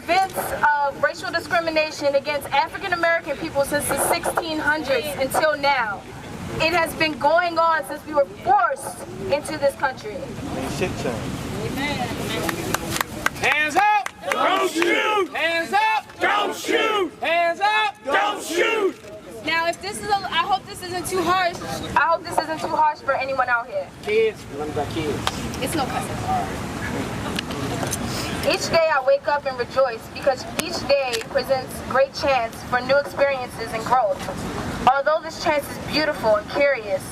Events of racial discrimination against African American people since the 1600s until now. It has been going on since we were forced into this country. Hands up! Don't shoot! Hands up! Don't shoot! Hands up! Don't shoot! Now, if this is, I hope this isn't too harsh. I hope this isn't too harsh for anyone out here. Kids, remember that kids. It's no cussing. Each day I wake up and rejoice because each day presents great chance for new experiences and growth. Although this chance is beautiful and curious,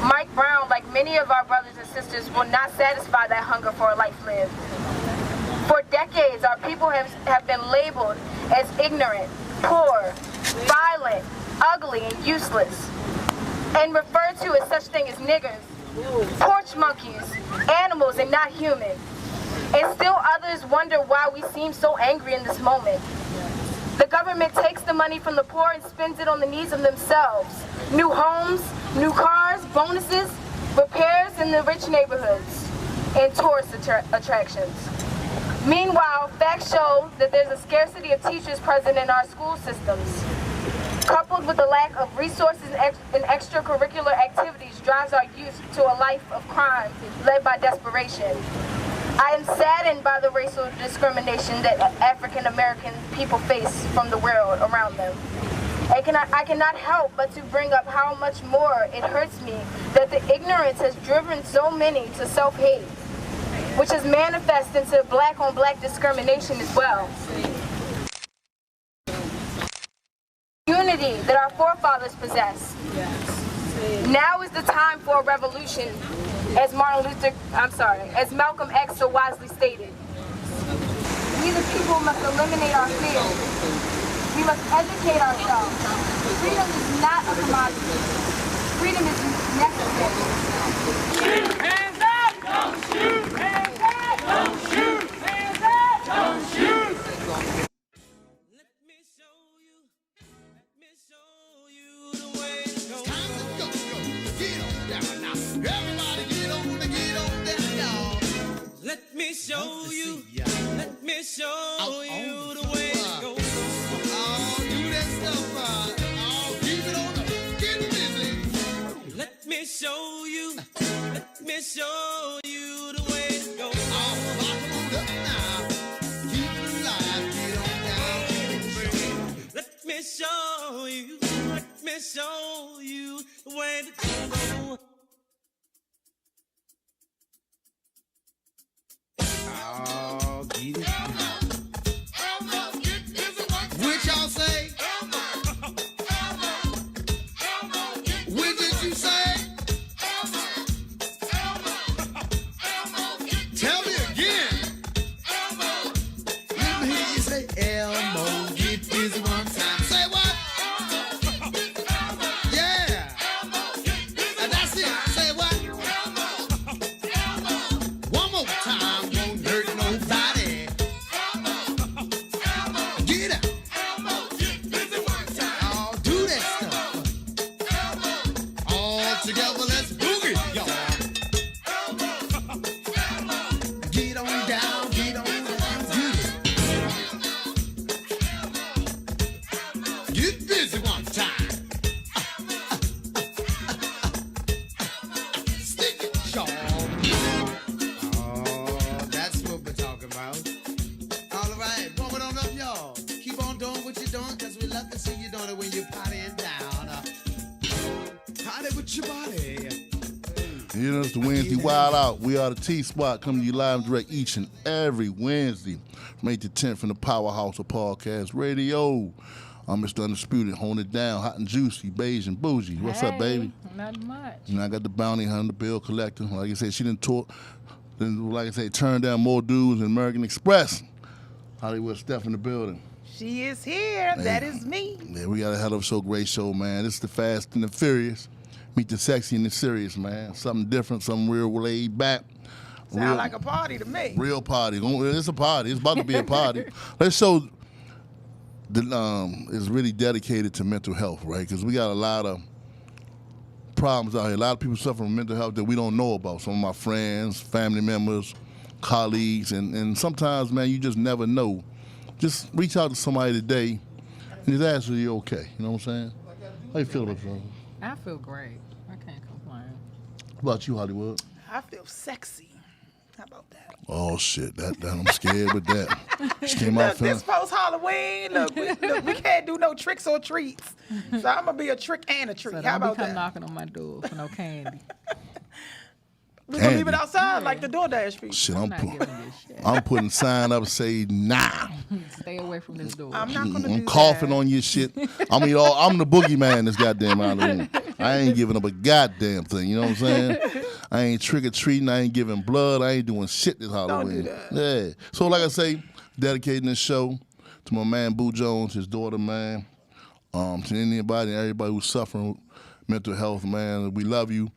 Mike Brown, like many of our brothers and sisters, will not satisfy that hunger for a life lived. For decades, our people have been labeled as ignorant, poor, violent, ugly, and useless, and referred to as such things as niggers, porch monkeys, animals, and not human. And still others wonder why we seem so angry in this moment. The government takes the money from the poor and spends it on the needs of themselves. New homes, new cars, bonuses, repairs in the rich neighborhoods, and tourist attractions. Meanwhile, facts show that there's a scarcity of teachers present in our school systems. Coupled with the lack of resources and extracurricular activities drives our youth to a life of crime led by desperation. I am saddened by the racial discrimination that African American people face from the world around them. I cannot help but to bring up how much more it hurts me that the ignorance has driven so many to self-hate, which is manifest into black-on-black discrimination as well. Unity that our forefathers possessed. Now is the time for a revolution, as as Malcolm X so wisely stated. We the people must eliminate our fears. We must educate ourselves. Freedom is not a commodity. Freedom is necessary. Shoot! Hands up! Don't shoot! Hands up! Don't shoot! Hands up! Don't shoot! Let me show you the way to go. Time to go. Get on down now. Everybody get on down, y'all. Let me show you. Let me show you the way to go. Do that stuff, keep it on, get busy. Let me show you. Let me show you the way to go. Come on up now. Keep it alive. Get on down. Let me show you. Let me show you the way to go. Oh, get it. What y'all say? What did you say? Tell me again. Let me hear you say Elmo, get busy one time. Say what? Yeah. That's it. Say what? One more time. Won't hurt nobody. Get up. Oh, do that stuff. All together, let's boogie, y'all. Get on down, get on down, get busy one time. Stick it, y'all. Oh, that's what we're talking about. All right, warm it on up, y'all. Keep on doing what you're doing, because we love to see you doing it when you're partying down. Party with your body. You know, it's the Wednesday Wild Out. We are the T-Spot, coming to you live and direct each and every Wednesday from 8 to 10 from the powerhouse of podcast radio. I'm Mr. Undisputed, holding it down, hot and juicy, beige and bougie. What's up, baby? Not much. You know, I got the bounty hunter, bill collector. Like I said, she didn't talk, turned down more dudes than American Express. Hollywood Steph in the building. She is here. Hey. That is me. Yeah, we got a hell of a show, great show, man. This is the Fast and the Furious. Meet the sexy and the serious, man. Something different, something real laid back. Sound like a party to me. Real party. It's a party. It's about to be a party. Let's show that is really dedicated to mental health, right? Because we got a lot of problems out here. A lot of people suffer from mental health that we don't know about. Some of my friends, family members, colleagues, and sometimes, man, you just never know just reach out to somebody today and just ask if you're okay. You know what I'm saying? How you feel about yourself? I feel great. I can't complain. What about you, Hollywood? I feel sexy. How about that? Oh shit, that I'm scared with that. She came Look, out feeling. this post Halloween. Look, we can't do no tricks or treats. So I'm gonna be a trick and a treat. So How don't about be come that? knocking on my door for no candy. We gonna leave Candy. it outside like the DoorDash people. Shit, I'm not giving you shit. I'm putting sign up say nah. Stay away from this door. I'm not gonna do I'm coughing that. on your shit. I'm the boogeyman this goddamn Halloween. I ain't giving up a goddamn thing. You know what I'm saying? I ain't trick or treating. I ain't giving blood. I ain't doing shit this Halloween. do that. Yeah. So like I say, dedicating this show to my man Boo Jones, his daughter, man. To anybody and everybody who's suffering with mental health, man. We love you.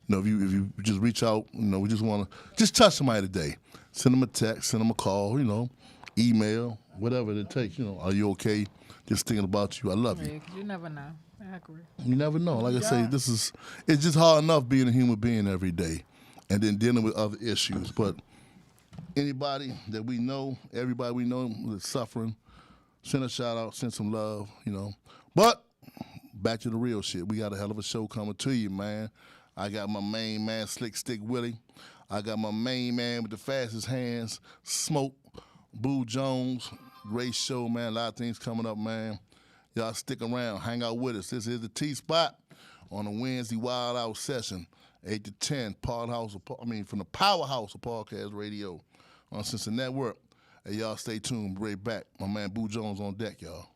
You know, if you just reach out, you know, we just want to just touch somebody today. Send them a text, send them a call, you know, email, whatever it takes. You know, are you okay? Just thinking about you. I love you. Yeah, 'cause you never know. I agree. You never know. Like I say, it's just hard enough being a human being every day and then dealing with other issues. But anybody that we know, everybody we know that's suffering, send a shout out, send some love, you know. But back to the real shit. We got a hell of a show coming to you, man. I got my main man, Slick Stick Willie. I got my main man with the fastest hands, Smoke, Boo Jones. Great show, man. A lot of things coming up, man. Y'all stick around, hang out with us. This is the T-Spot on a Wednesday Wild Out session, 8 to 10, from the powerhouse of Podcast Radio on Cincinnati Network. Hey, y'all stay tuned. We'll be right back. My man Boo Jones on deck, y'all.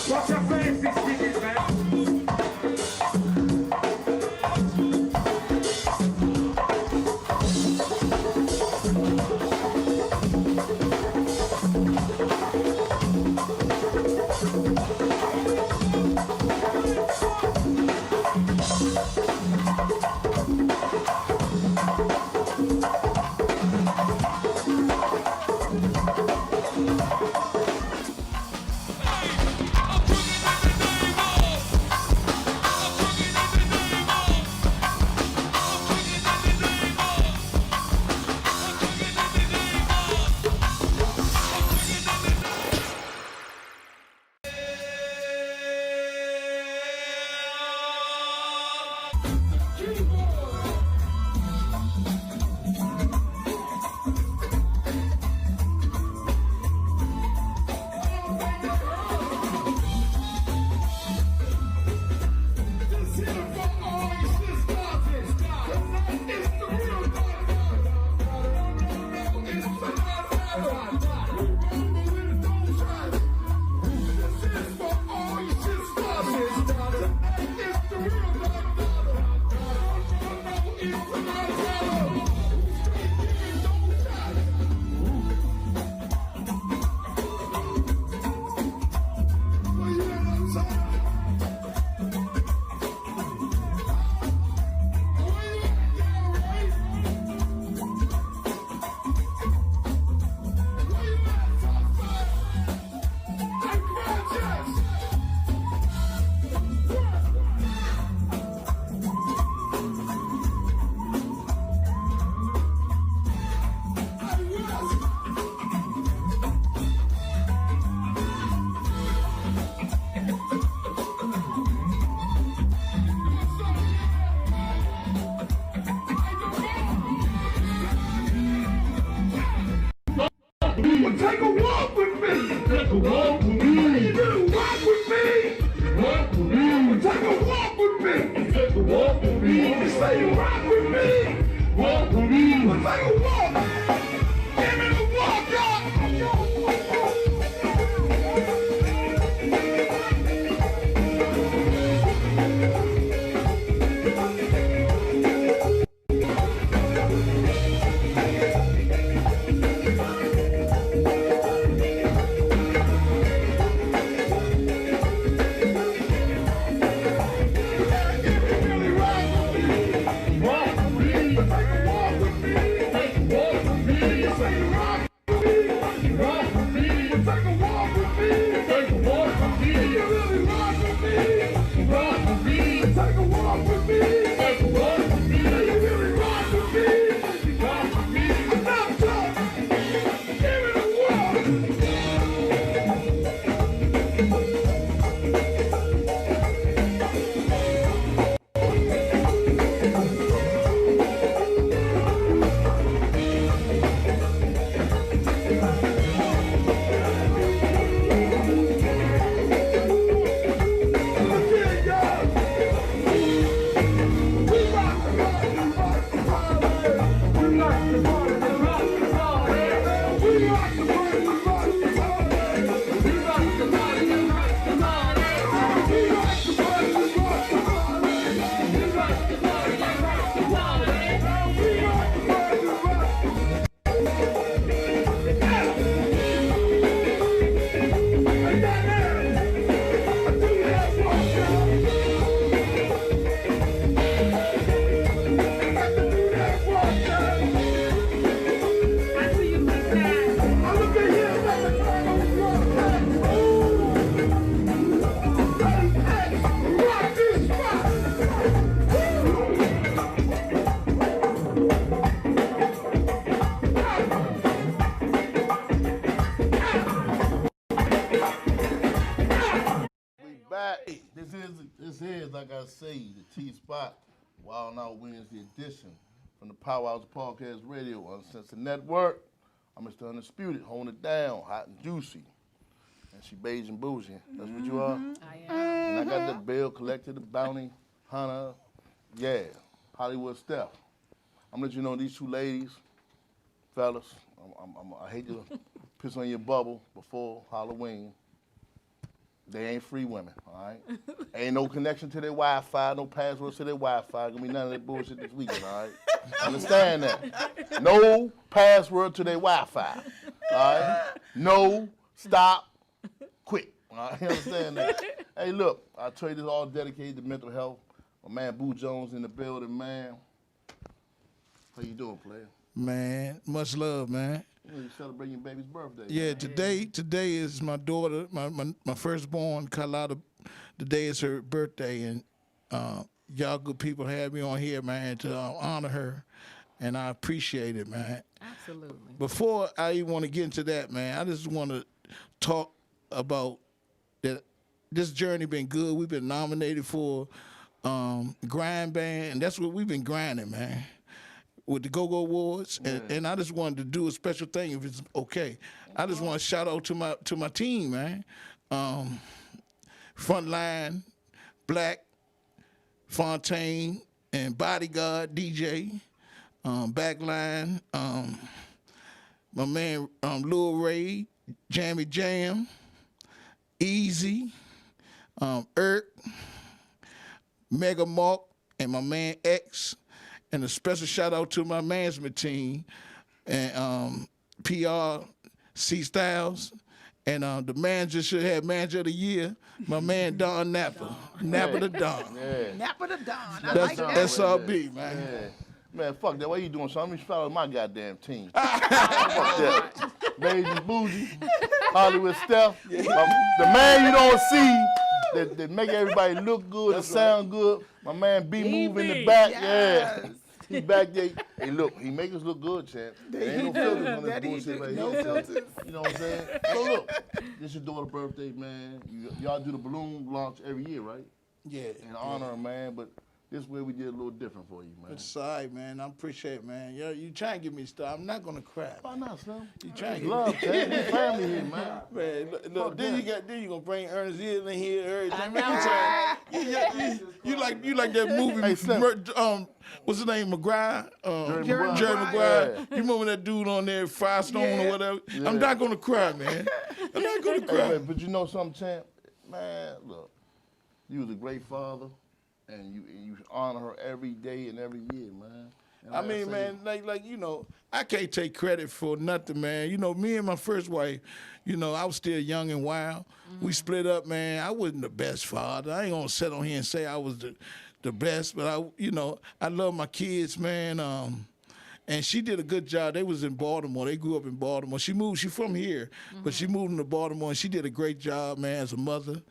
What's your face, these tickets, man? This is, like I say, the T-Spot Wild Out Wednesday edition from the Power House Podcast Radio on Uncensored Network. I'm Mr. Undisputed, holding it down, hot and juicy. And she beige and bougie. That's what you are? I am. And I got the bill collector, the bounty hunter. Yeah, Hollywood Steph. I'm gonna let you know these two ladies, fellas, I hate to piss on your bubble before Halloween. They ain't free women, all right? Ain't no connection to their Wi-Fi, no passwords to their Wi-Fi. Gonna be none of that bullshit this weekend, all right? Understand that. No password to their Wi-Fi, all right? No, stop, quit, all right? You understand that? Hey, look, I tell you this all dedicated to mental health. My man Boo Jones in the building, man. How you doing, player? Man, much love, man. You celebrating your baby's birthday. Yeah, today is my daughter, my firstborn, Carlotta. Today is her birthday, and y'all good people had me on here, man, to honor her, and I appreciate it, man. Absolutely. Before I even want to get into that, man, I just want to talk about that. This journey been good. We've been nominated for Grind Band, and that's what we've been grinding, man, with the Go-Go Awards, and I just wanted to do a special thing if it's okay. I just want to shout out to my team, man. Frontline, Black, Fontaine, and Bodyguard DJ. Backline, my man Lil Ray, Jammy Jam, Easy, Irk, Mega Mark, and my man X. And a special shout out to my management team and PR C Styles. And the manager should have manager of the year, my man Don Napa. Napa the Don. Yeah. Napa the Don. I like that. SRB, man. Yeah. Man, fuck that. Why you doing something? Shout out my goddamn team. Fuck that. Beige and bougie, Hollywood Steph. The man you don't see that make everybody look good and sound good. My man B-Move in the back. Yes. Yeah. He back there. Hey, look, he make us look good, champ. There ain't no filters on this That he bullshit do. right No here. filters. You know what I'm saying? So look, this your daughter's birthday, man. Y'all do the balloon launch every year, right? Yeah. In honor of, man, but this way we did a little different for you, man. It's all right, man. I appreciate it, man. You trying to get me started. I'm not going to cry. Why not, son? You trying to Love, champ. We family here, man. Man, look, then you gonna bring Ernest Hill in here every time. I You like that movie? Hey, Slim. What's his name? McGuire. Jerry Jerry Maguire. Maguire. Yeah. You remember that dude on there, Firestone or whatever? Yeah. I'm not gonna cry, man. I'm not gonna Hey, cry. man, but you know something, champ? Man, look, you was a great father, and you honor her every day and every year, man. And I like mean, say, man, like you know, I can't take credit for nothing, man. You know, me and my first wife, you know, I was still young and wild. We split up, man. I wasn't the best father. I ain't gonna sit on here and say I was the best, but I love my kids, man. And she did a good job. They was in Baltimore. They grew up in Baltimore. She from here, but she moved into Baltimore, and she did a great job, man, as a mother.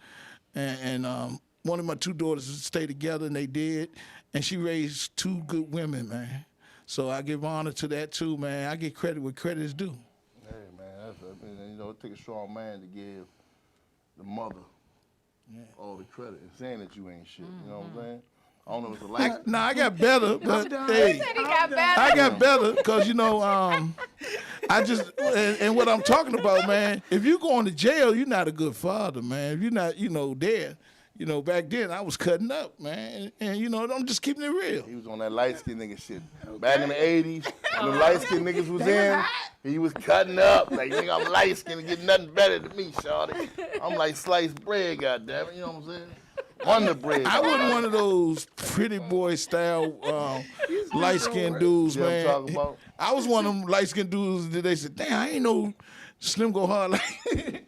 And one of my two daughters stayed together, and they did. And she raised two good women, man. So I give honor to that too, man. I get credit where credit is due. Hey, man, man. You know, it takes a strong man to give the mother all the credit and saying that you ain't shit. You know what I'm saying? I don't know if it's a life. Nah, I got better, but hey, He got better. I got better because, you know, I just, and what I'm talking about, man, if you going to jail, you're not a good father, man. If you're not, you know, there. You know, back then I was cutting up, man. And you know, I'm just keeping it real. He was on that light-skinned nigga shit. Back in the 80s, when the light-skinned niggas was in, he was cutting up. Like, nigga, I'm light-skinned and get nothing better than me, shawty. I'm like sliced bread, goddammit. You know what I'm saying? Wonder bread. I wasn't one of those pretty boy style light-skinned dudes, You know what I'm man. talking about? I was one of them light-skinned dudes that they said, damn, I ain't no Slim go hard like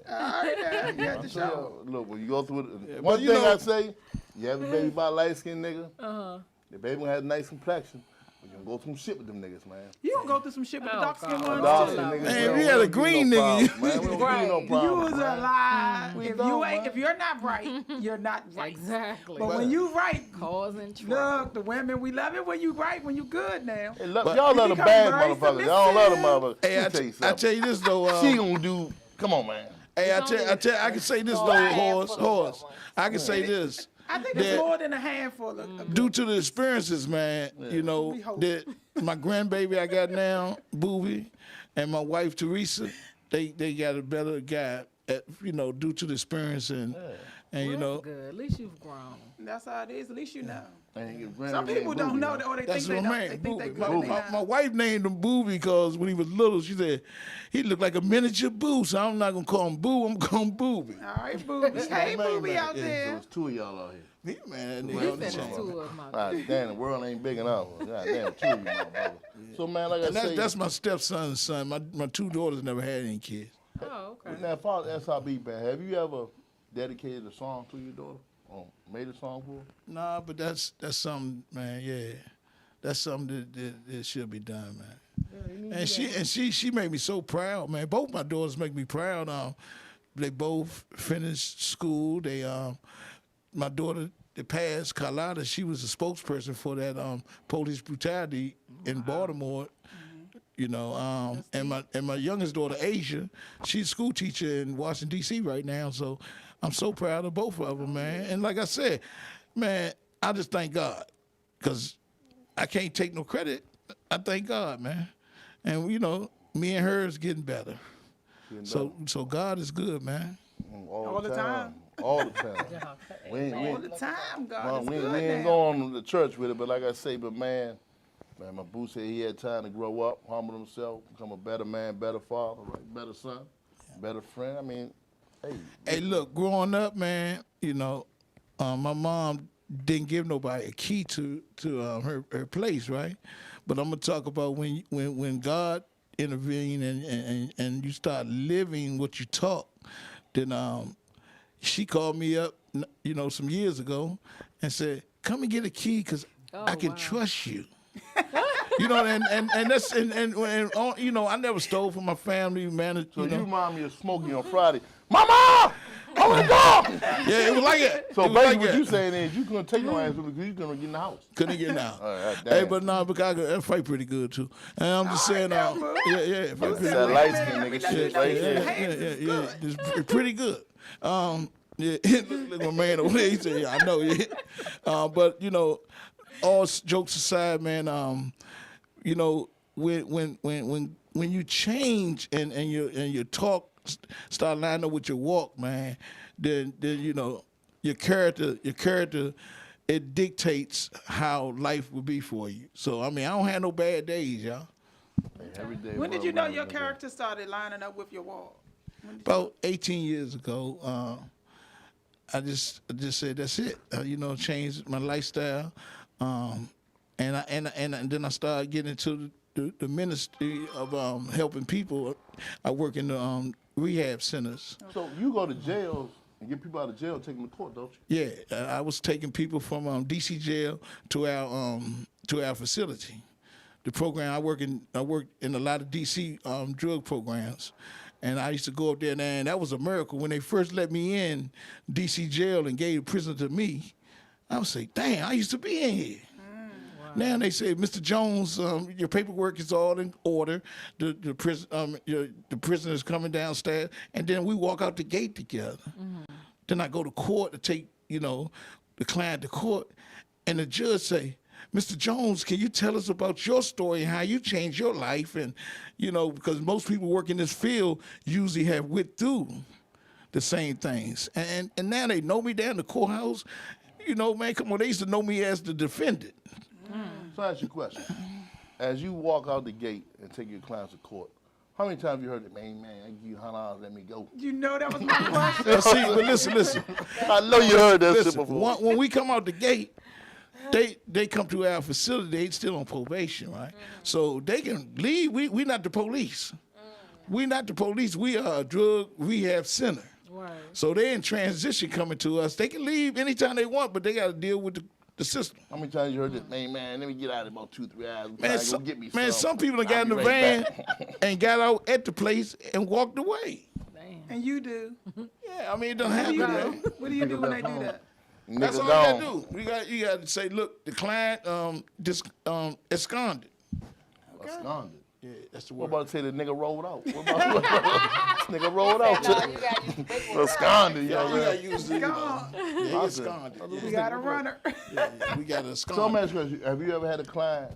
All right, now, you got the show. Look, when you go through it, but one you thing know- I say, you have a baby by a light-skinned nigga, the baby gonna have a nice complexion, but you gonna go through some shit with them niggas, man. You gonna go through some shit with the Oh, dark skin God. ones Dark-skinned too. niggas, Man, we if don't you had a give green no nigga, problems, man. We don't give you no You problems, was man. alive. We If don't, you ain't, man. if you're not right, you're not right. Exactly. But when you right, Causing trouble. look, the women, we love it when you right, when you good now. Hey, y'all love the become bad very motherfuckers. Y'all don't love the motherfuckers. hey, Let me tell you I something. tell you this though. She gonna do, come on, man. Hey, I can say this though, horse. I can say this. I think that it's more than a handful of due to the experiences, man, you know, We hope. that my grandbaby I got now, Boobie, and my wife Teresa, they got a better guy at, you know, due to the experience and you know. Good. At least you've grown. That's how it is. At least you know. Some Some people don't know that, or they That's think they my know. They man, think they Boobie. good. and they My not. wife named him Boobie because when he was little, she said he looked like a miniature Boo, so I'm not gonna call him Boo, I'm gonna call him Boobie. All right, boobies. Hey, booby out So there. it's two of y'all out here. Yeah, man, that You nigga on the finished chain. two of my. God damn, the world ain't big enough. God damn, two of you motherfuckers. So, man, like And I say, that's my stepson's son. My two daughters never had any kids. Oh, okay. now, Father SRB, man, have you ever dedicated a song to your daughter or made a song for her? Nah, but that's something, man. Yeah, that's something that should be done, man. And she made me so proud, man. Both my daughters make me proud. They both finished school. They my daughter that passed, Carlotta, she was a spokesperson for that police brutality in Baltimore. You know, and my youngest daughter, Asia, she's a school teacher in Washington D.C. right now. So I'm so proud of both of them, man. And like I said, man, I just thank God because I can't take no credit. I thank God, man. And you know, me and her is getting better. So God is good, man. All the time. All the time. All the time, God. We It's good ain't now. going to church with it, but like I say, man, my boo said he had time to grow up, humble himself, become a better man, better father, right? Better son, better friend. I mean, hey. Hey, look, growing up, man, you know, my mom didn't give nobody a key to her place, right? But I'm gonna talk about when God intervened and you start living what you taught. Then she called me up, you know, some years ago, and said, "Come and get a key, cause I can trust you." You know, and that's and you know, I never stole from my family, man. So You you know? remind me of Smokey on Friday. Mama! Open the door! Yeah, it was like it. So It was basically like what that. you saying is you couldn't take no ass with me because you couldn't get in the house. Couldn't get out. right, Hey, damn. but nah, because I fight pretty good too. And I'm just saying, yeah, fight pretty That good. light skin nigga shit right Yeah, there. yeah. It's pretty good. Yeah, look, my man over there, he said, yeah, I know, yeah. But you know, all jokes aside, man, you know, when you change and your talk start lining up with your walk, man, then you know your character it dictates how life will be for you. So I mean, I don't have no bad days, y'all. Every day. When did you know your character started lining up with your walk? About 18 years ago, I just said that's it. You know, changed my lifestyle, and then I started getting into the ministry of helping people. I work in the rehab centers. So you go to jail and get people out of jail, take them to court, don't you? Yeah, I was taking people from DC jail to our facility. The program I worked in a lot of DC drug programs, and I used to go up there, and that was a miracle when they first let me in DC jail and gave the prison to me. I would say, "Damn, I used to be in here." Now they say, Mr. Jones, your paperwork is all in order. The prisoner is coming downstairs, and then we walk out the gate together. Then I go to court to take, the client to court, and the judge say, Mr. Jones, can you tell us about your story and how you changed your life? And, because most people work in this field usually have went through the same things. And now they know me down the courthouse. Man, come on, they used to know me as the defendant. So I ask you a question. As you walk out the gate and take your clients to court, how many times have you heard it, man, I give you $100, let me go? You know that was my question. See, but listen. I know you heard that shit Listen, before. when we come out the gate, they come to our facility, they still on probation, right? So they can leave. We not the police. We not the police. We are a drug rehab center. Right. So they in transition coming to us. They can leave anytime they want, but they got to deal with the system. How many times you heard this, man, let me get out in about 2-3 hours. Man, Go get me some people done I'll got in be the right van back. and got out at the place and walked away. And you do. Yeah, I mean, it don't What do happen, you man. do? What do you do when they do that? That's Nigga all gone. you gotta do. You got to say, look, the client absconded. Absconded. Yeah, that's the What word. about to say the nigga rolled out? What about this nigga rolled out? No, you gotta use big words. Absconded, You yo. gotta use the, Gone. yeah, absconded. We got a runner. Yeah, we got to So I'm abscond. asking you, have you ever had a client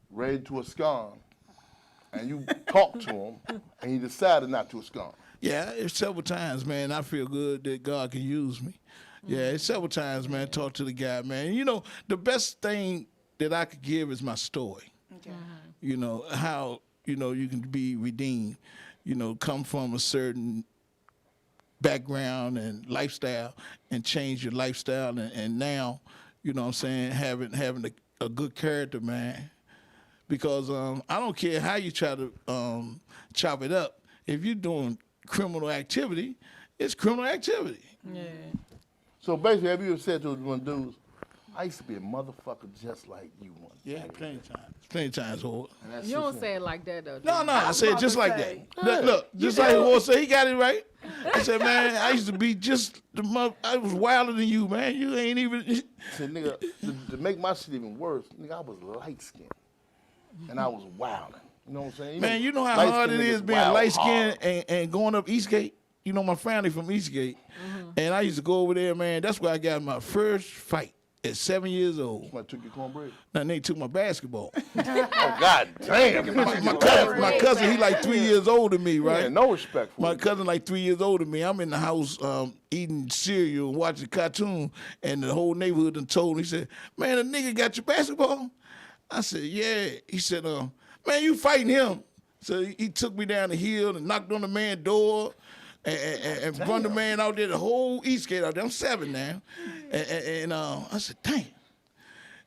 ready to abscond and you talked to him and he decided not to abscond? Yeah, it's several times, man. I feel good that God can use me. Yeah, it's several times, man. Talk to the guy, man. The best thing that I could give is my story. Okay. How, you can be redeemed, come from a certain background and lifestyle and change your lifestyle. And now, what I'm saying, having a good character, man. Because I don't care how you try to chop it up. If you're doing criminal activity, it's criminal activity. Yeah. So basically, have you ever said to one dudes, I used to be a motherfucker just like you one. Yeah, plenty of times. Plenty of times, Howard. And that's You don't just say it like that though. No, I said about just to like say. that. Look, just like Howard said, he got it right. He said, man, I used to be just I was wilder than you, man. You ain't even. Said, nigga, to make my shit even worse, nigga, I was light skinned and I was wilding. You know what I'm saying? Man, you know how light-skinned hard it is niggas being wild light skinned hard. and going up Eastgate. My family from Eastgate. And I used to go over there, man. That's where I got my first fight at 7 years old. Somebody took your cornbread? Now they took my basketball. Oh, God damn. my cousin, he like 3 years older than me, right? Yeah, no respect for My you. cousin like 3 years older than me. I'm in the house eating cereal and watching cartoon, and the whole neighborhood done told me, he said, man, the nigga got your basketball? I said, yeah. He said, man, you fighting him. So he took me down the hill and knocked on the man's door and run the man out there, the whole Eastgate out there. I'm 7 now. And I said, damn.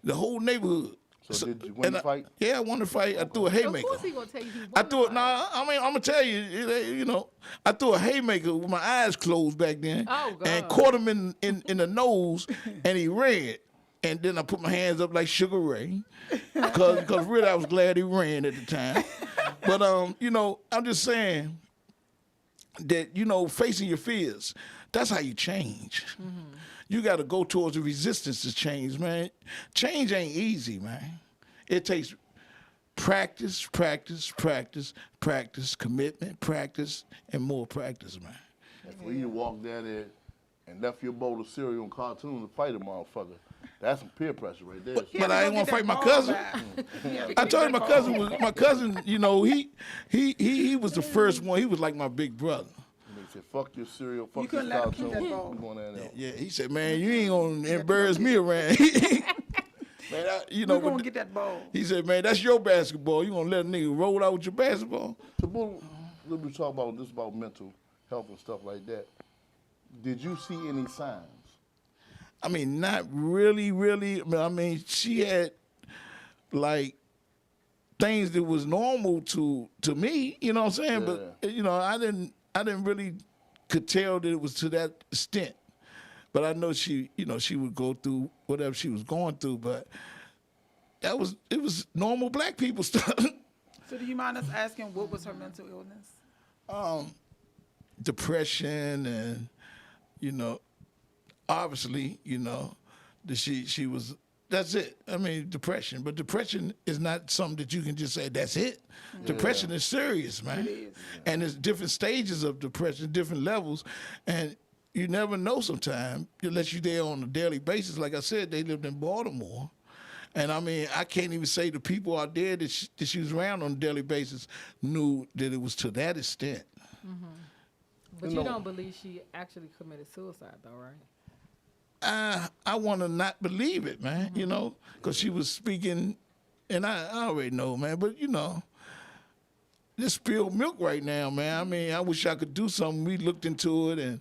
The whole neighborhood. So did you win the fight? Yeah, I won the fight. I threw a Of haymaker. course he gonna take you. I threw it. Nah, I mean, I'm gonna tell you, I threw a haymaker with my eyes closed back then, Oh, God. and caught him in the nose, and he ran. And then I put my hands up like Sugar Ray, cause really I was glad he ran at the time. But I'm just saying that facing your fears, that's how you change. You got to go towards the resistance to change, man. Change ain't easy, man. It takes practice, commitment, practice, and more practice, man. For you to walk down there and left your bowl of cereal and cartoon to fight a motherfucker, that's some peer pressure right there. But I ain't want to fight my cousin. I told you my cousin. He was the first one. He was like my big brother. And they said, fuck your cereal, fuck couldn't your let him keep cartoon. that ball. We going down there. Yeah, he said, man, you ain't gonna embarrass me around. Man, We're but going to get that ball. he said, man, that's your basketball. You gonna let a nigga roll out with your basketball? So, when we talk about this about mental health and stuff like that, did you see any signs? I mean, not really. I mean, she had like things that was normal to me. You know what I'm saying? Yeah. But I didn't really could tell that it was to that extent. But I know she would go through whatever she was going through. But it was normal black people stuff. So do you mind us asking what was her mental illness? Depression and obviously that she was that's it. I mean, depression. But depression is not something that you can just say, that's it. Depression is serious, man. It is. And there's different stages of depression, different levels. And you never know sometimes, unless you're there on a daily basis. Like I said, they lived in Baltimore. And I mean, I can't even say the people out there that she was around on a daily basis knew that it was to that extent. But you don't believe she actually committed suicide, though, right? I want to not believe it, man, you know, because she was speaking, and I already know, man, but, you know, this spilled milk right now, man. I mean, I wish I could do something. We looked into it, and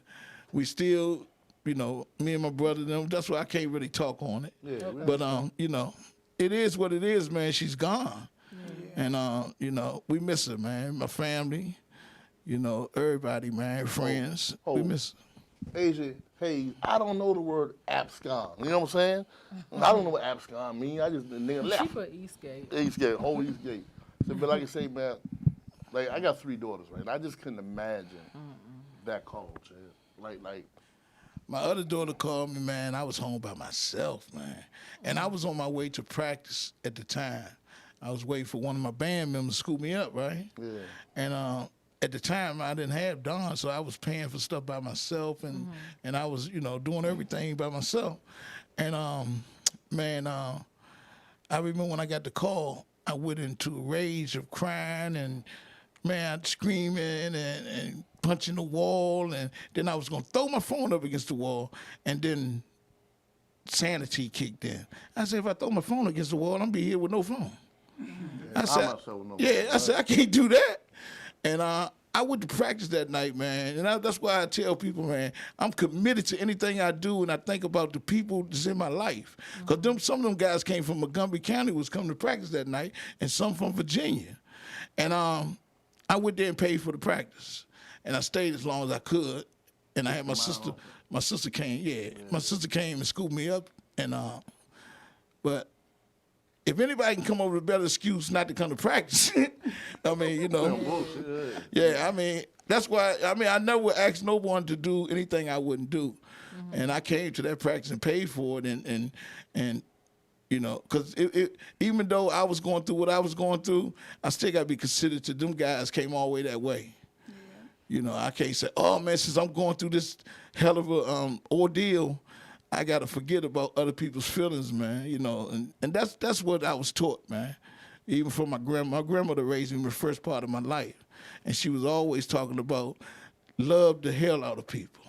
we still, you know, me and my brother, them, that's why I can't really talk on it. Yeah, But, you know, it is what it is, man. She's gone. And, you know, we miss her, man. My family, you know, everybody, man, friends. We miss her. Asia, hey, I don't know the word abscond. You know what I'm saying? I don't know what abscond mean. I just the nigga She left. put Eastgate. Eastgate, whole Eastgate. So, but like I say, man, like I got 3 daughters, right? And I just couldn't imagine that culture. Like. My other daughter called me, man. I was home by myself, man. And I was on my way to practice at the time. I was waiting for one of my band members to scoop me up, right? Yeah. And at the time, I didn't have Don, so I was paying for stuff by myself, and I was, you know, doing everything by myself. And, man, I remember when I got the call, I went into a rage of crying and, man, screaming and punching the wall, and then I was going to throw my phone up against the wall, and then sanity kicked in. I said, if I throw my phone against the wall, I'm going to be here with no phone. I said, I said, I can't do that. And I went to practice that night, man. And that's why I tell people, man, I'm committed to anything I do, and I think about the people that's in my life. Because some of them guys came from Montgomery County, was coming to practice that night, and some from Virginia. And I went there and paid for the practice. And I stayed as long as I could. And I had my sister. My sister came, my sister came and scooped me up. And but if anybody can come up with a better excuse not to come to practice, I mean, you know, yeah, I mean, that's why, I mean, I never asked no one to do anything I wouldn't do. And I came to that practice and paid for it, and you know, because even though I was going through what I was going through, I still got to be considered to them guys came all the way that way. You know, I can't say, oh, man, since I'm going through this hell of a ordeal, I got to forget about other people's feelings, man, you know. And that's what I was taught, man, even from my grandma. My grandmother raised me in the first part of my life, and she was always talking about love the hell out of people.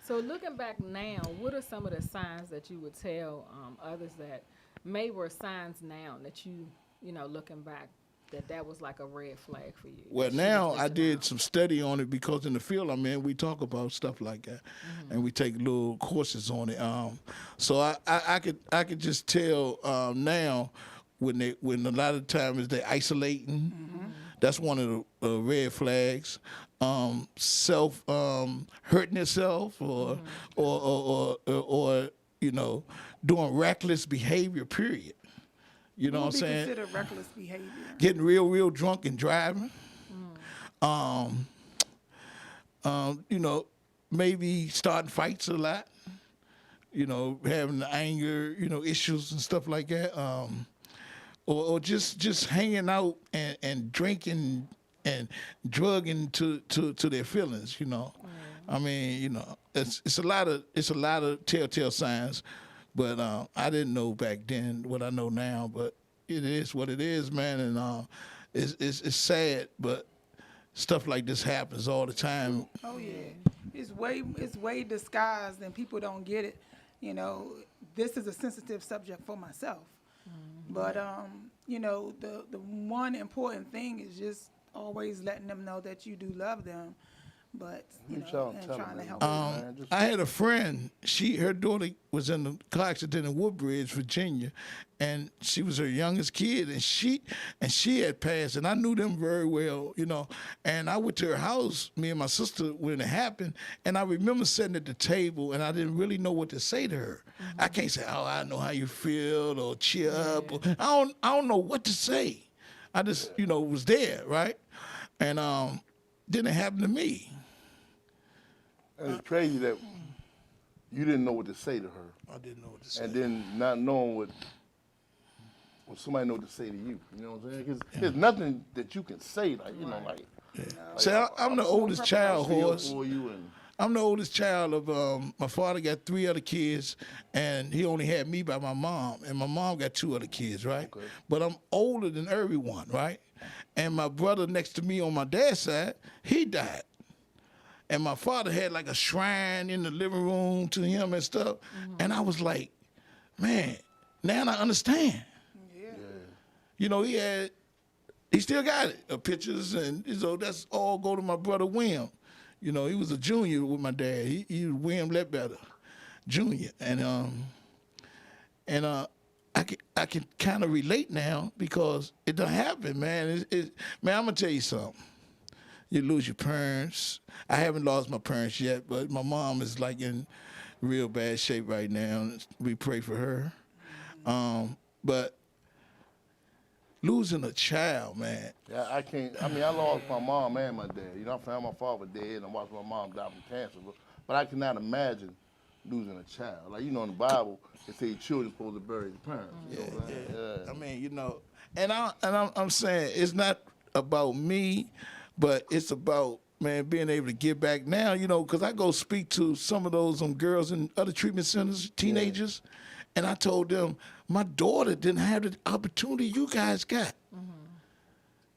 So looking back now, what are some of the signs that you would tell others that may were signs now that you know, looking back, that was like a red flag for you? Well, now I did some study on it because in the field I'm in, we talk about stuff like that, and we take little courses on it. So I could just tell now when a lot of times they're isolating. That's one of the red flags. Self hurting yourself or you know, doing reckless behavior. Period. You know what I'm saying? Considered reckless behavior. Getting real drunk and driving. You know, maybe starting fights a lot. You know, having the anger, you know, issues and stuff like that. Or just hanging out and drinking and drugging to their feelings. You know, I mean, you know, it's a lot of telltale signs. But I didn't know back then what I know now. But it is what it is, man. And it's sad, but stuff like this happens all the time. Oh yeah, it's way disguised, and people don't get it. You know, this is a sensitive subject for myself. But you know, the one important thing is just always letting them know that you do love them. But you know, and trying to help them. I had a friend. Her daughter was in a car accident in Woodbridge, Virginia, and she was her youngest kid, and she had passed, and I knew them very well, you know. And I went to her house, me and my sister, when it happened, and I remember sitting at the table, and I didn't really know what to say to her. I can't say, "Oh, I know how you feel," or "cheer up." Or, I don't know what to say. I just, you know, was there, right? And then it happened to me. It's crazy that you didn't know what to say to her, I didn't know what to say. and then not knowing what somebody know what to say to you. You know what I'm saying? Because there's nothing that you can say, like, you know, like. See, I'm the oldest child, feel Horace. for you and I'm the oldest child of my father got 3 other kids, and he only had me by my mom, and my mom got 2 other kids, right? Okay. But I'm older than everyone, right? And my brother next to me on my dad's side, he died. And my father had like a shrine in the living room to him and stuff. And I was like, man, now I understand. You know, he still got it, pictures, and so that's all go to my brother William. You know, he was a junior with my dad. He was William Ledbetter, Junior, and I can kind of relate now because it done happened, man. Man, I'm gonna tell you something. You lose your parents. I haven't lost my parents yet, but my mom is like in real bad shape right now. We pray for her. But losing a child, man. yeah, I can't. I mean, I lost my mom and my dad. You know, I found my father dead and I watched my mom die from cancer. But I cannot imagine losing a child. Like, you know, in the Bible, it says children supposed to bury their parents. You know what I'm saying? Yeah. I mean, you know, and I'm saying it's not about me, but it's about, man, being able to give back now, you know, because I go speak to some of those girls in other treatment centers, teenagers, and I told them, my daughter didn't have the opportunity you guys got.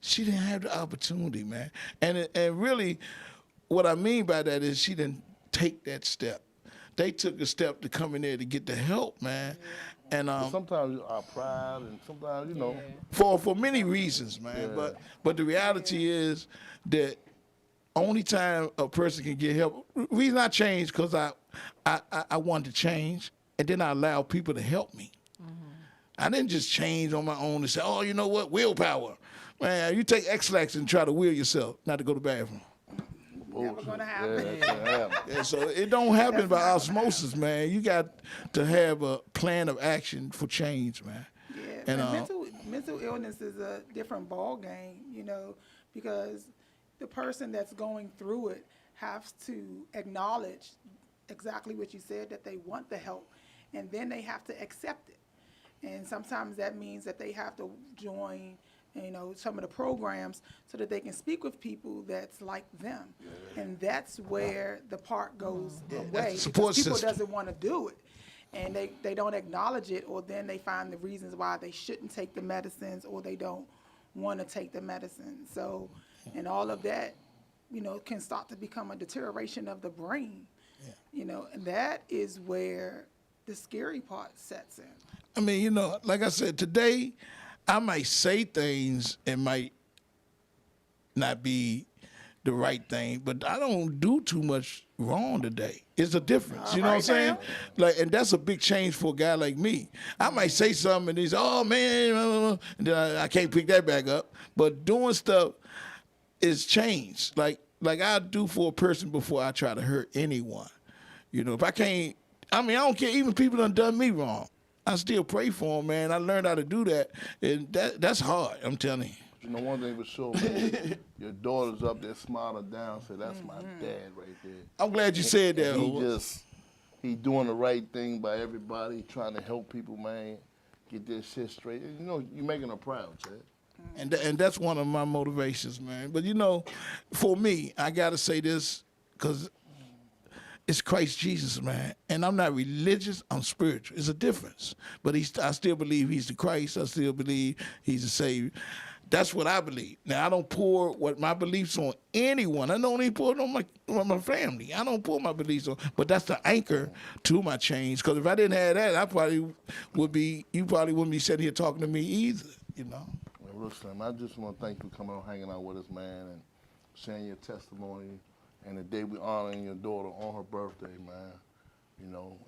She didn't have the opportunity, man. And really, what I mean by that is she didn't take that step. They took a step to come in there to get the help, man. And But sometimes our pride and sometimes, you know. for many reasons, man. But the reality is that only time a person can get help. Reason I changed because I wanted to change, and then I allowed people to help me. I didn't just change on my own and say, oh, you know what, willpower. Man, you take X-Lax and try to will yourself not to go to the bathroom. Never gonna happen. Yeah, that's gonna happen. Yeah, so it don't happen by osmosis, man. You got to have a plan of action for change, man. Yeah, And, but mental illness is a different ball game, you know, because the person that's going through it has to acknowledge exactly what you said, that they want the help, and then they have to accept it. And sometimes that means that they have to join, you know, some of the programs so that they can speak with people that's like them. And that's where the part goes away, support because people system. doesn't want to do it. And they don't acknowledge it, or then they find the reasons why they shouldn't take the medicines, or they don't want to take the medicine. So, and all of that, you know, can start to become a deterioration of the brain. You know, and that is where the scary part sets in. I mean, you know, like I said, today I might say things and might not be the right thing, but I don't do too much wrong today. It's a difference, you know what I'm saying? Like, and that's a big change for a guy like me. I might say something and he's, oh man, and then I can't pick that back up. But doing stuff is changed. Like I do for a person before I try to hurt anyone. You know, if I can't, I mean, I don't care, even people done me wrong. I still pray for them, man. I learned how to do that, and that's hard, I'm telling you. You know, one thing for sure, man, your daughter's up there smiling down, say, that's my dad right there. I'm glad you said that. And he doing the right thing by everybody, trying to help people, man, get this shit straight. And, you know, you're making her proud, Chad. And that's one of my motivations, man. But, you know, for me, I got to say this because it's Christ Jesus, man. And I'm not religious, I'm spiritual. It's a difference. But I still believe he's the Christ. I still believe he's the Savior. That's what I believe. Now, I don't pour what my beliefs on anyone. I don't even pour it on my family. I don't pour my beliefs on. But that's the anchor to my change. Because if I didn't have that, you probably wouldn't be sitting here talking to me either, you know. Well, listen, I just want to thank you for coming on, hanging out with us, man, and sharing your testimony. And the day we honoring your daughter on her birthday, man, you know,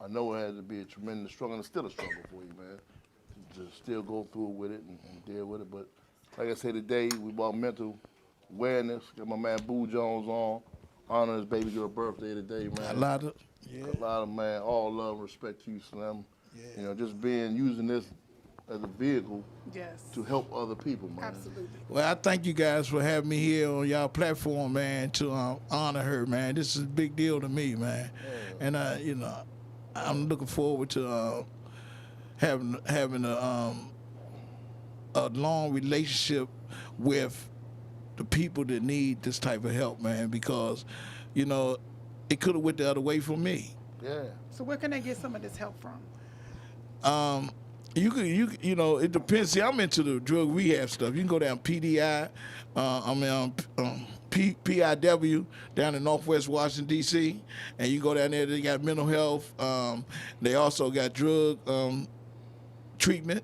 I know it had to be a tremendous struggle, and it's still a struggle for you, man, to still go through with it and deal with it. But like I said, today we brought mental awareness. Got my man Boo Jones on, honoring his baby girl birthday today, man. A lot of, man, all love and respect to you, Slim. You know, just using this as a vehicle Yes. to help other people, man. Absolutely. Well, I thank you guys for having me here on y'all platform, man, to honor her, man. This is a big deal to me, man. And I'm looking forward to having a long relationship with the people that need this type of help, man, because, it could have went the other way for me. Yeah. So where can they get some of this help from? It depends. See, I'm into the drug rehab stuff. You can go down PDI, PIW down in Northwest Washington, D.C., and you go down there, they got mental health. They also got drug treatment,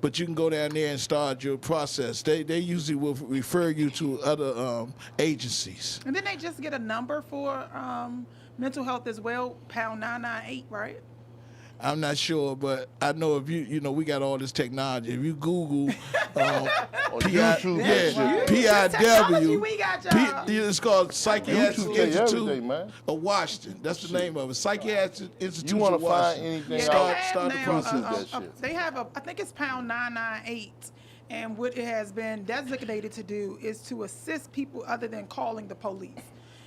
but you can go down there and start your process. They usually will refer you to other agencies. And then they just get a number for mental health as well, pound 998, right? I'm not sure, but I know if we got all this technology. If you Google YouTube, PIW, We got y'all. it's called Psychiatric YouTube tell you Institute everything, man. of Washington. That's the name of it. Psychiatric Institute You want of to find Washington. anything Yeah, out? Start the process. that shit. They have I think it's pound 998, and what it has been designated to do is to assist people other than calling the police,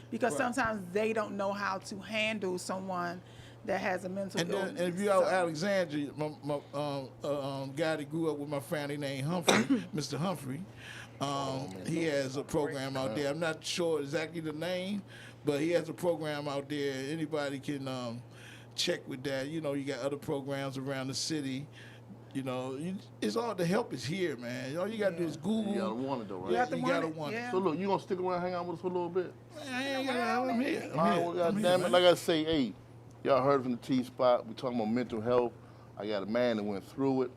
because sometimes they don't know how to handle someone that has a mental And illness. if you're out So- Alexandria, my guy that grew up with my family named Humphrey, Mr. Humphrey, he has a program out there. I'm not sure exactly the name, but he has a program out there. Anybody can check with that. You got other programs around the city. It's all the help is here, man. All you gotta do is Google. You gotta want it though, right? You have to You want gotta it, want it. yeah. So look, you gonna stick around, hang out with us for a little bit? I'm here. All right, well, I'm here, goddamn it, man. like I say, hey, y'all heard from the T-Spot. We talking about mental health. I got a man that went through it.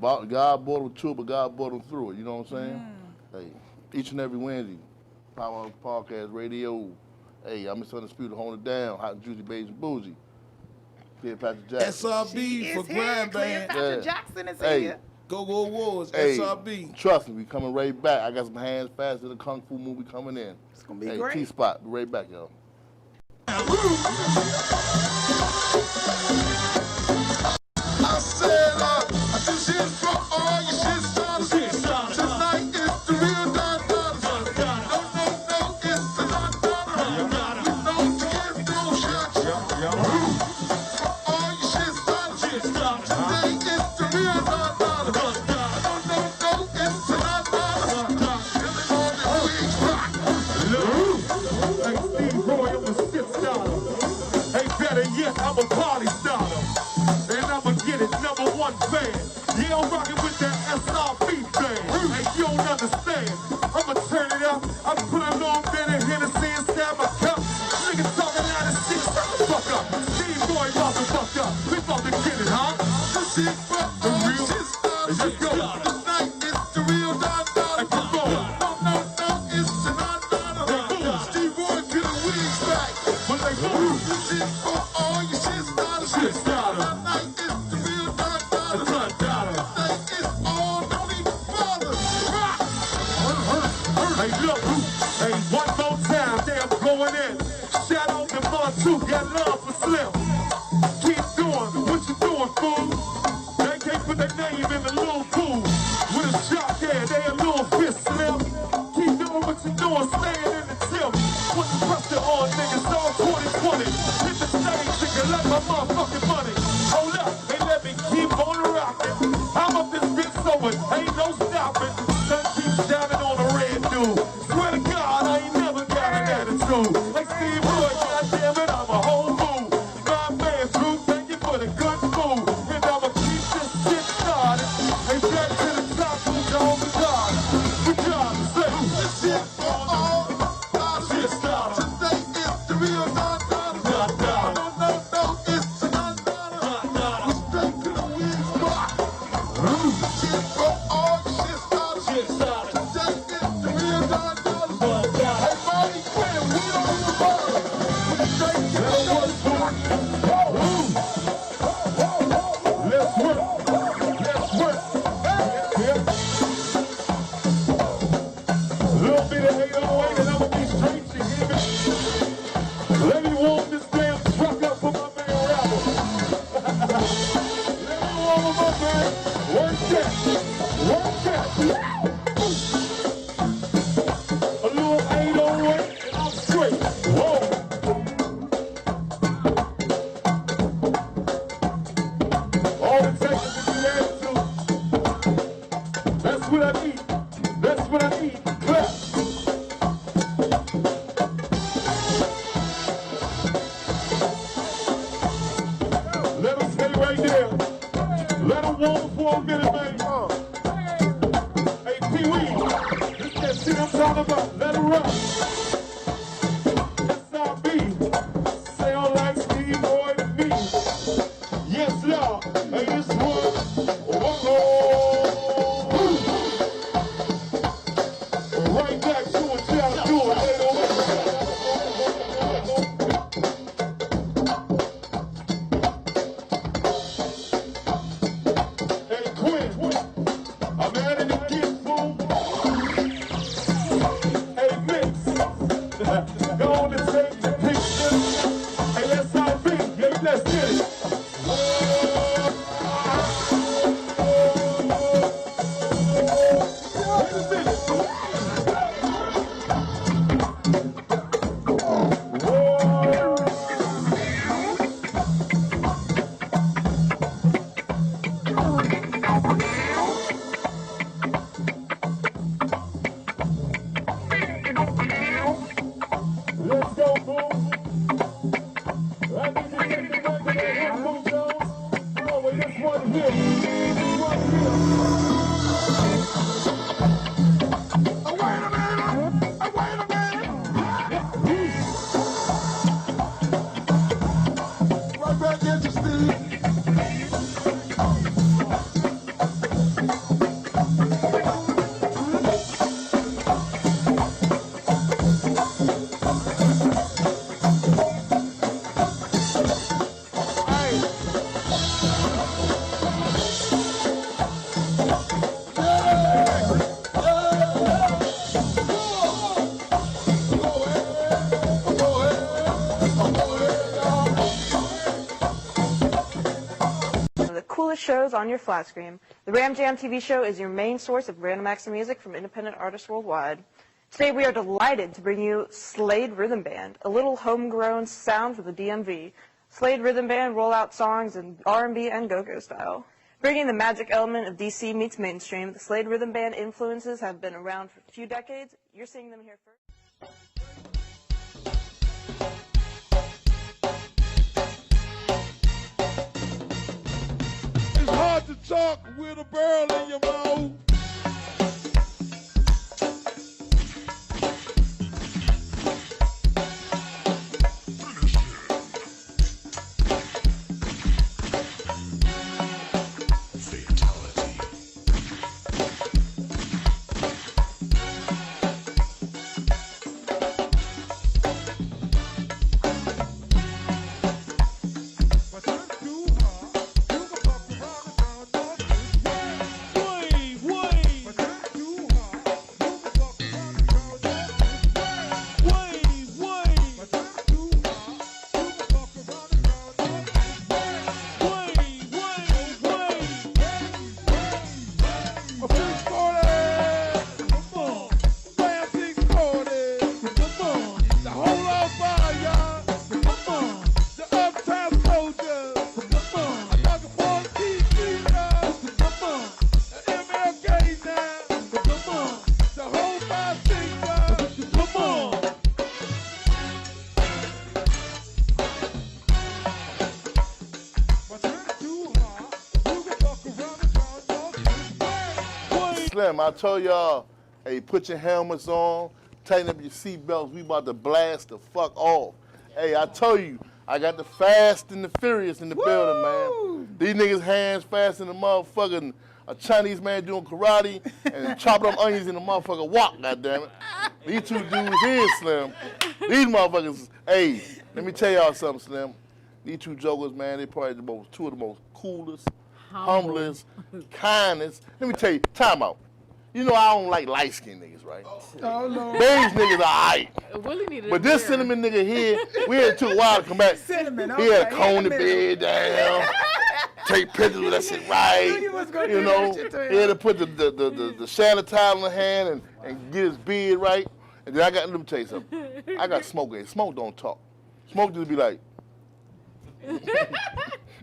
God brought him to it, but God brought him through it. You know what I'm saying? Hey, each and every Wednesday, Power House Podcast Radio. Hey, I'm Mr. Undisputed, holding it down. Hot and juicy, beige and bougie. Cleopatra Jackson. SRB for Is here, Grand Band. Cleopatra Yeah. Jackson is Hey. here. Go Awards. Hey, SRB. trust me, we coming right back. I got some hands faster than Kung Fu movie coming in. It's gonna be Hey, great. T-Spot, be right back, y'all. I said, this is for all you shit starters. Tonight is the real Don Dollars. No, it's the Don Dollars. You know to get those shots. For all you shit starters. Today is the real Don Dollars. No, it's the Don Dollars. Feeling all the wigs rock. Hey, Steve Roy, I'm a shit starter. Hey, better yet, I'm a party starter. And I'ma get it number one fan. Yeah, I'm rocking with that SRB band. Hey, you don't understand. I'ma turn it up. I put a little bit of Hennessy inside my cup. Niggas talking out of shit. Shut the fuck up. Steve Roy, about to fuck up. We about to get it, huh? This is for all you shit starters. Let's go. Tonight is the real Don Dollars. Come on. No, it's the Don Dollars. Steve Roy to the wigs back. When they move, This is for all you shit starters. Shit starters. Tonight is the real Don Dollars. Don Dollars. Tonight is all, don't even bother. Rock! hey, look. Hey, one more time, damn, going in. Shout out to Montu, got love for Slim. Keep doing what you doing, fool. They can't put their name in the little pool. With a shot there, they a little fist slim. Keep doing what you doing, staying in the tip. Put the pressure on niggas, all 2020. Hit the stage and collect my motherfucking money. Hold up, they let me keep on rocking. I'm up this bitch so it ain't no stopping. Sun keep shining on the red dude. Swear to God, I ain't never got an attitude. Like Steve Roy, goddamn it, I'm a whole move. My man, Drew, thank you for the good food. And I'ma keep this shit started. And back to the top, who's on the God. Good job, say. This is for all dollars. Shit starter. Today is the real Don Dollars. Don Dollars. No, it's the Don Dollars. Straight to the wigs rock. This is for all you shit starters. Shit starter. Today is the real Don Dollars. Don Dollars. Hey, Marty Quinn, we don't even Hey, Quinn, a man in the gift, fool. Hey, Mix, go on and take the picture. Hey, let's all be, yeah, let's get it. Wait a minute. Let's go, boom. I need to take the record of him, Boom Jones. Oh, wait, this one here. This one here. Oh, wait a minute. Oh, wait a minute. Right back at you, Steve. One of the coolest shows on your flat screen. The Ram Jam TV show is your main source of random acts of music from independent artists worldwide. Today we are delighted to bring you Slade Rhythm Band, a little homegrown sound for the DMV. Slade Rhythm Band roll out songs in R&B and go-go style. Bringing the magic element of DC meets mainstream, the Slade Rhythm Band influences have been around for a few decades. You're seeing them here first. It's hard to talk with a barrel in your mouth. But I'm too hard. You can fuck around and round this way. But I'm too hard. You can fuck around and round this way. But I'm too hard. You can fuck around and round this way. A 640. Come on. Bam 640. Come on. The whole lot of fire, y'all. Come on. The uptown soldiers. Come on. I'm talking for TV, y'all. Come on. The MLK now. Come on. The whole 5-6, y'all. Come on. But you're too hard. You can fuck around and round this way. Slim, I told y'all, hey, put your helmets on, tighten up your seatbelts. We about to blast the fuck off. Hey, I told you, I got the Fast and the Furious in the building, man. These niggas hands fast in the motherfucking a Chinese man doing karate and chopping up onions in the motherfucking wok, goddammit. These two dudes here, Slim. These motherfuckers, hey, let me tell y'all something, Slim. These two jokers, man, they probably two of the most coolest, humblest, kindest. Let me tell you, time out. You know I don't like light-skinned niggas, right? Oh, Lord. Beige niggas are aight. Willie needed But this cinnamon nigga here, we had took a while to come back. Cinnamon, He had okay, to comb the in the middle. bed down, take pictures with that shit right. you was gonna You do know, that shit to he had to him. put the shadow towel in the hand and get his beard right. And then let me tell you something. I got Smoke in. Smoke don't talk. Smoke just be like, you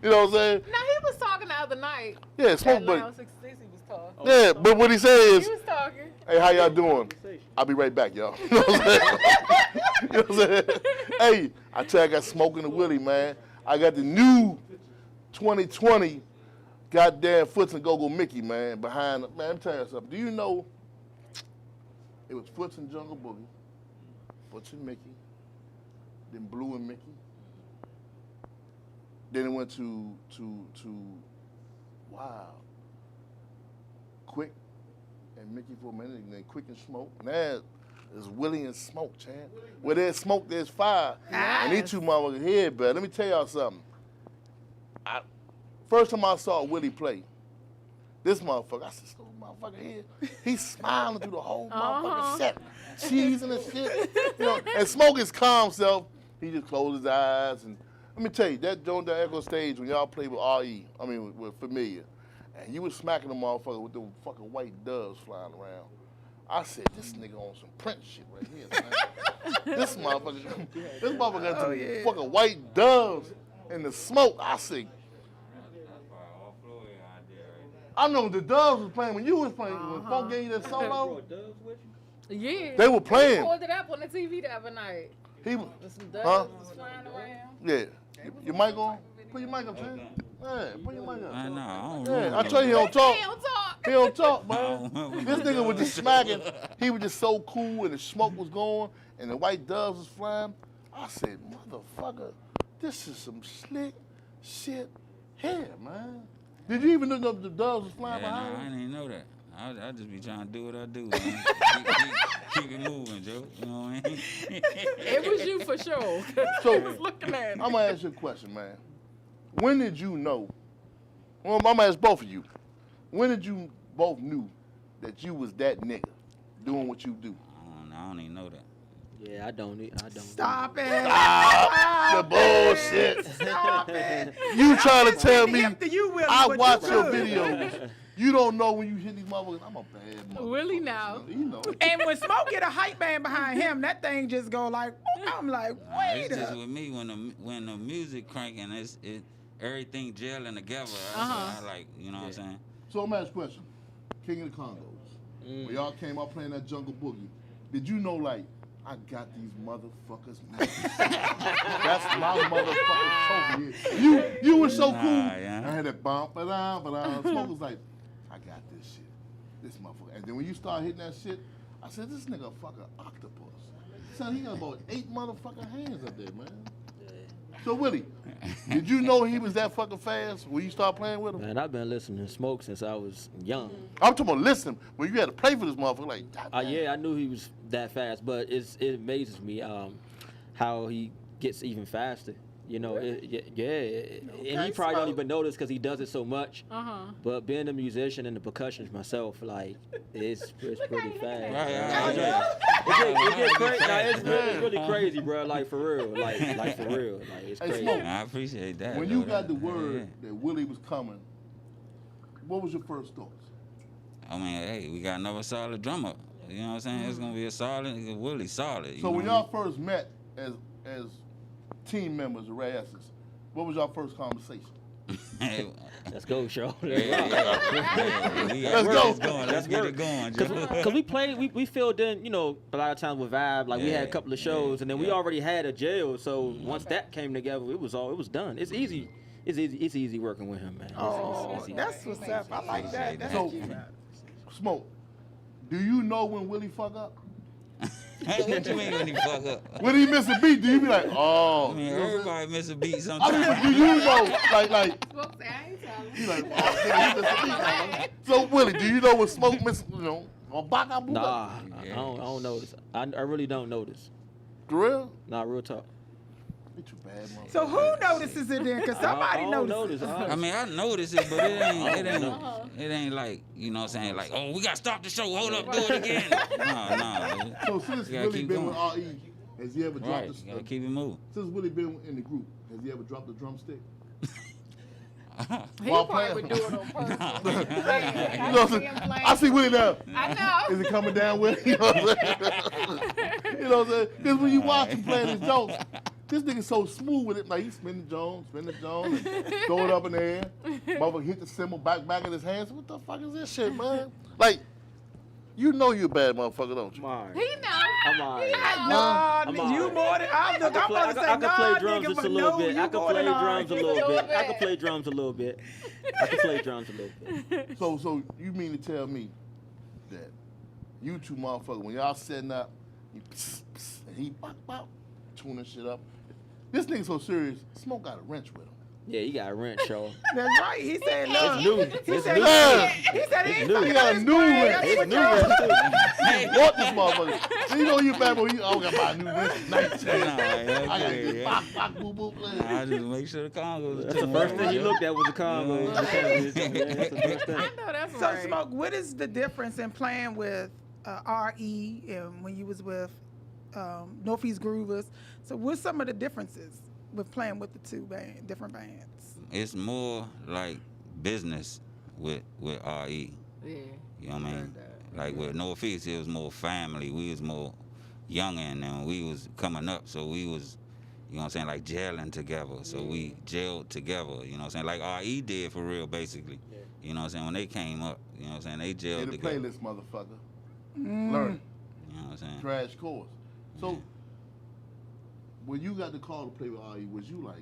know what I'm saying? Now he was talking the other night. Yeah, Smoke, At but Lounge 66 he was talking. yeah, but what he said is, He was talking. hey, how y'all doing? I'll be right back, y'all. You know what I'm saying? You know what I'm saying? Hey, I tell you, I got Smoke in the Willie, man. I got the new 2020 goddamn Foots and Go-Go Mickey, man, behind, man, let me tell you something. Do you know it was Foots and Jungle Boogie, Foots and Mickey, then Blue and Mickey. Then it went to wow, Quick and Mickey for a minute, and then Quick and Smoke. Now It's Willie and Smoke, champ. Where there's smoke, there's fire. And these two motherfuckers here, but let me tell y'all something. First time I saw Willie play, this motherfucker, I said, this little motherfucker here, he's smiling through the whole motherfucking set. Cheesing and shit. You know, and Smoke his calm self, he just closed his eyes. And let me tell you, that Joan the Echo stage when y'all played with R.E., I mean, with Familiar, and you was smacking the motherfucker with the fucking white doves flying around. I said, this nigga on some Prince shit right here, man. This motherfucker got some fucking white doves in the smoke. I said, I know the doves was playing when you was playing. When Funk gave you that solo, Yeah. they were playing. He pulled it up on the TV the other night. He was, With some doves was flying around. yeah. Your mic on? Put your mic up, man. Yeah, put your mic up. I know. I don't Yeah, know. I tell you, he don't talk. He don't talk. He don't talk, man. This nigga was just smacking. He was just so cool, and the smoke was going, and the white doves was flying. I said, motherfucker, this is some slick shit here, man. Did you even know the doves was flying Yeah, behind nah, I you? didn't know that. I just be trying to do what I do, man. keep it moving, Joe. You know what I mean? It was you for sure. So, I was looking at it. I'm gonna ask you a question, man. When did you know? Well, I'm gonna ask both of you. When did you both knew that you was that nigga doing what you do? I don't even know that. Yeah, I don't. Stop it. The bullshit. Stop it. You trying to tell me After you, Willie, I but watch you your good. videos. You don't know when you hit these motherfuckers. I'm a bad motherfucker. Willie now. You know. And when Smoke get a hype band behind him, that thing just go like, I'm like, Nah, wait it's just a with me when the music cranking, everything gelling together. I like, you know what I'm saying? So I'm gonna ask a question. King of the Congos. When y'all came out playing that Jungle Boogie, did you know like I got these motherfuckers now? That's my motherfucking trophy. You were so cool. yeah. I had that bump, but Smoke was like, I got this shit. This motherfucker. And then when you start hitting that shit, I said, this nigga a fucking octopus. Son, he got about 8 motherfucking hands up there, man. So Willie, did you know he was that fucking fast when you started playing with him? Man, I've been listening to Smoke since I was young. I'm talking about listen, when you had to play for this motherfucker, like, Yeah, I knew he was that fast, but it amazes me how he gets even faster. You know, and he probably don't even notice because he does it so much. But being a musician and the percussionist myself, like, it's pretty fast. It's really crazy, bro. Like for real, like for real, like it's crazy. Smoke, I appreciate that. when you though. got the word that Willie was coming, what was your first thoughts? I mean, hey, we got another solid drummer. You know what I'm saying? It's gonna be a solid, Willie solid. So when y'all first met as team members of Ray Essence, what was your first conversation? Let's go, show. Let's go. Let's get it going, Joe. Cause we played, we filled in, you know, a lot of times with Vibe. Like we had a couple of shows, and then we already had a jail. So once that came together, it was done. It's easy. It's easy working with him, man. It's easy. that's what's up. I like that. That's So, Smoke, do you know when Willie fuck up? What you mean when he fuck up? When he miss a beat, do you be like, oh? I mean, you know what I'm everybody miss a beat saying? sometimes. I mean, do you know, like, Smoke say, I ain't telling you like, oh, yeah, he missed a beat. Man. So, Willie, do you know when Smoke miss, you know, on Baka Boo? Nah, I don't notice. I really don't notice. For real? Nah, real talk. You too bad, motherfucker. So who notices it then? Because somebody I don't notices. notice. I mean, I notice it, but it ain't like, you know what I'm saying, like, oh, we got to stop the show, hold up, do it again. No. So since You gotta Willie keep been going. with R.E., has he ever dropped Right, you gotta keep it moving. Since Willie been in the group, has he ever dropped a drumstick? He While probably playing- would do it on purpose. You know what I'm saying? I see Willie now. I know. Is it coming down with? You know what I'm saying? You know what I'm saying? Because when you watch him playing his jokes, this nigga so smooth with it. Like he spin the Jones, and throw it up in the air. Motherfucker hit the cymbal back in his hands. What the fuck is this shit, man? Like, you know you a bad motherfucker, don't you? He know. I'm all right. Nah, I'm you alright. more than I'm I gonna say can nah, play drums nigga, just but a little no, bit. you I can more play than drums a alright. little bit. I bit. can play drums a little bit. I can play drums a little bit. So you mean to tell me that you two motherfuckers, when y'all setting up, you pss, pss, and he bop, bop, tuning shit up. This nigga so serious, Smoke got a wrench with him. Yeah, he got rent, Charles. That's right. He said, look. It's new. He It's said, new. he said he ain't new. fucking He got out a his new brain. rent. That's It's what new y'all- rent, too. He bought this motherfucker. So you know you bad boy. I got to buy a new wrist. 19. Nah, I got to okay, get yeah. pop, pop, boo, boo, play. I just make sure the Congos. That's the first thing he looked at was the Congo. That's the first thing. I know that's So, right. Smoke, what is the difference in playing with RE and when you was with Northeast Groovers? So what's some of the differences with playing with the two different bands? It's more like business with RE. Yeah. You know what I mean? Like with No Offense, it was more family. We was more youngin' and we was coming up, so we was, you know what I'm saying, like gelling together. So we gelled together, you know what I'm saying? Like RE did for real, basically. Yeah. You know what I'm saying? When they came up, you know what I'm saying, they gelled In the together. playlist, motherfucker. Learn. You know what I'm saying? Crash course. So, when you got the call to play with RE, was you like,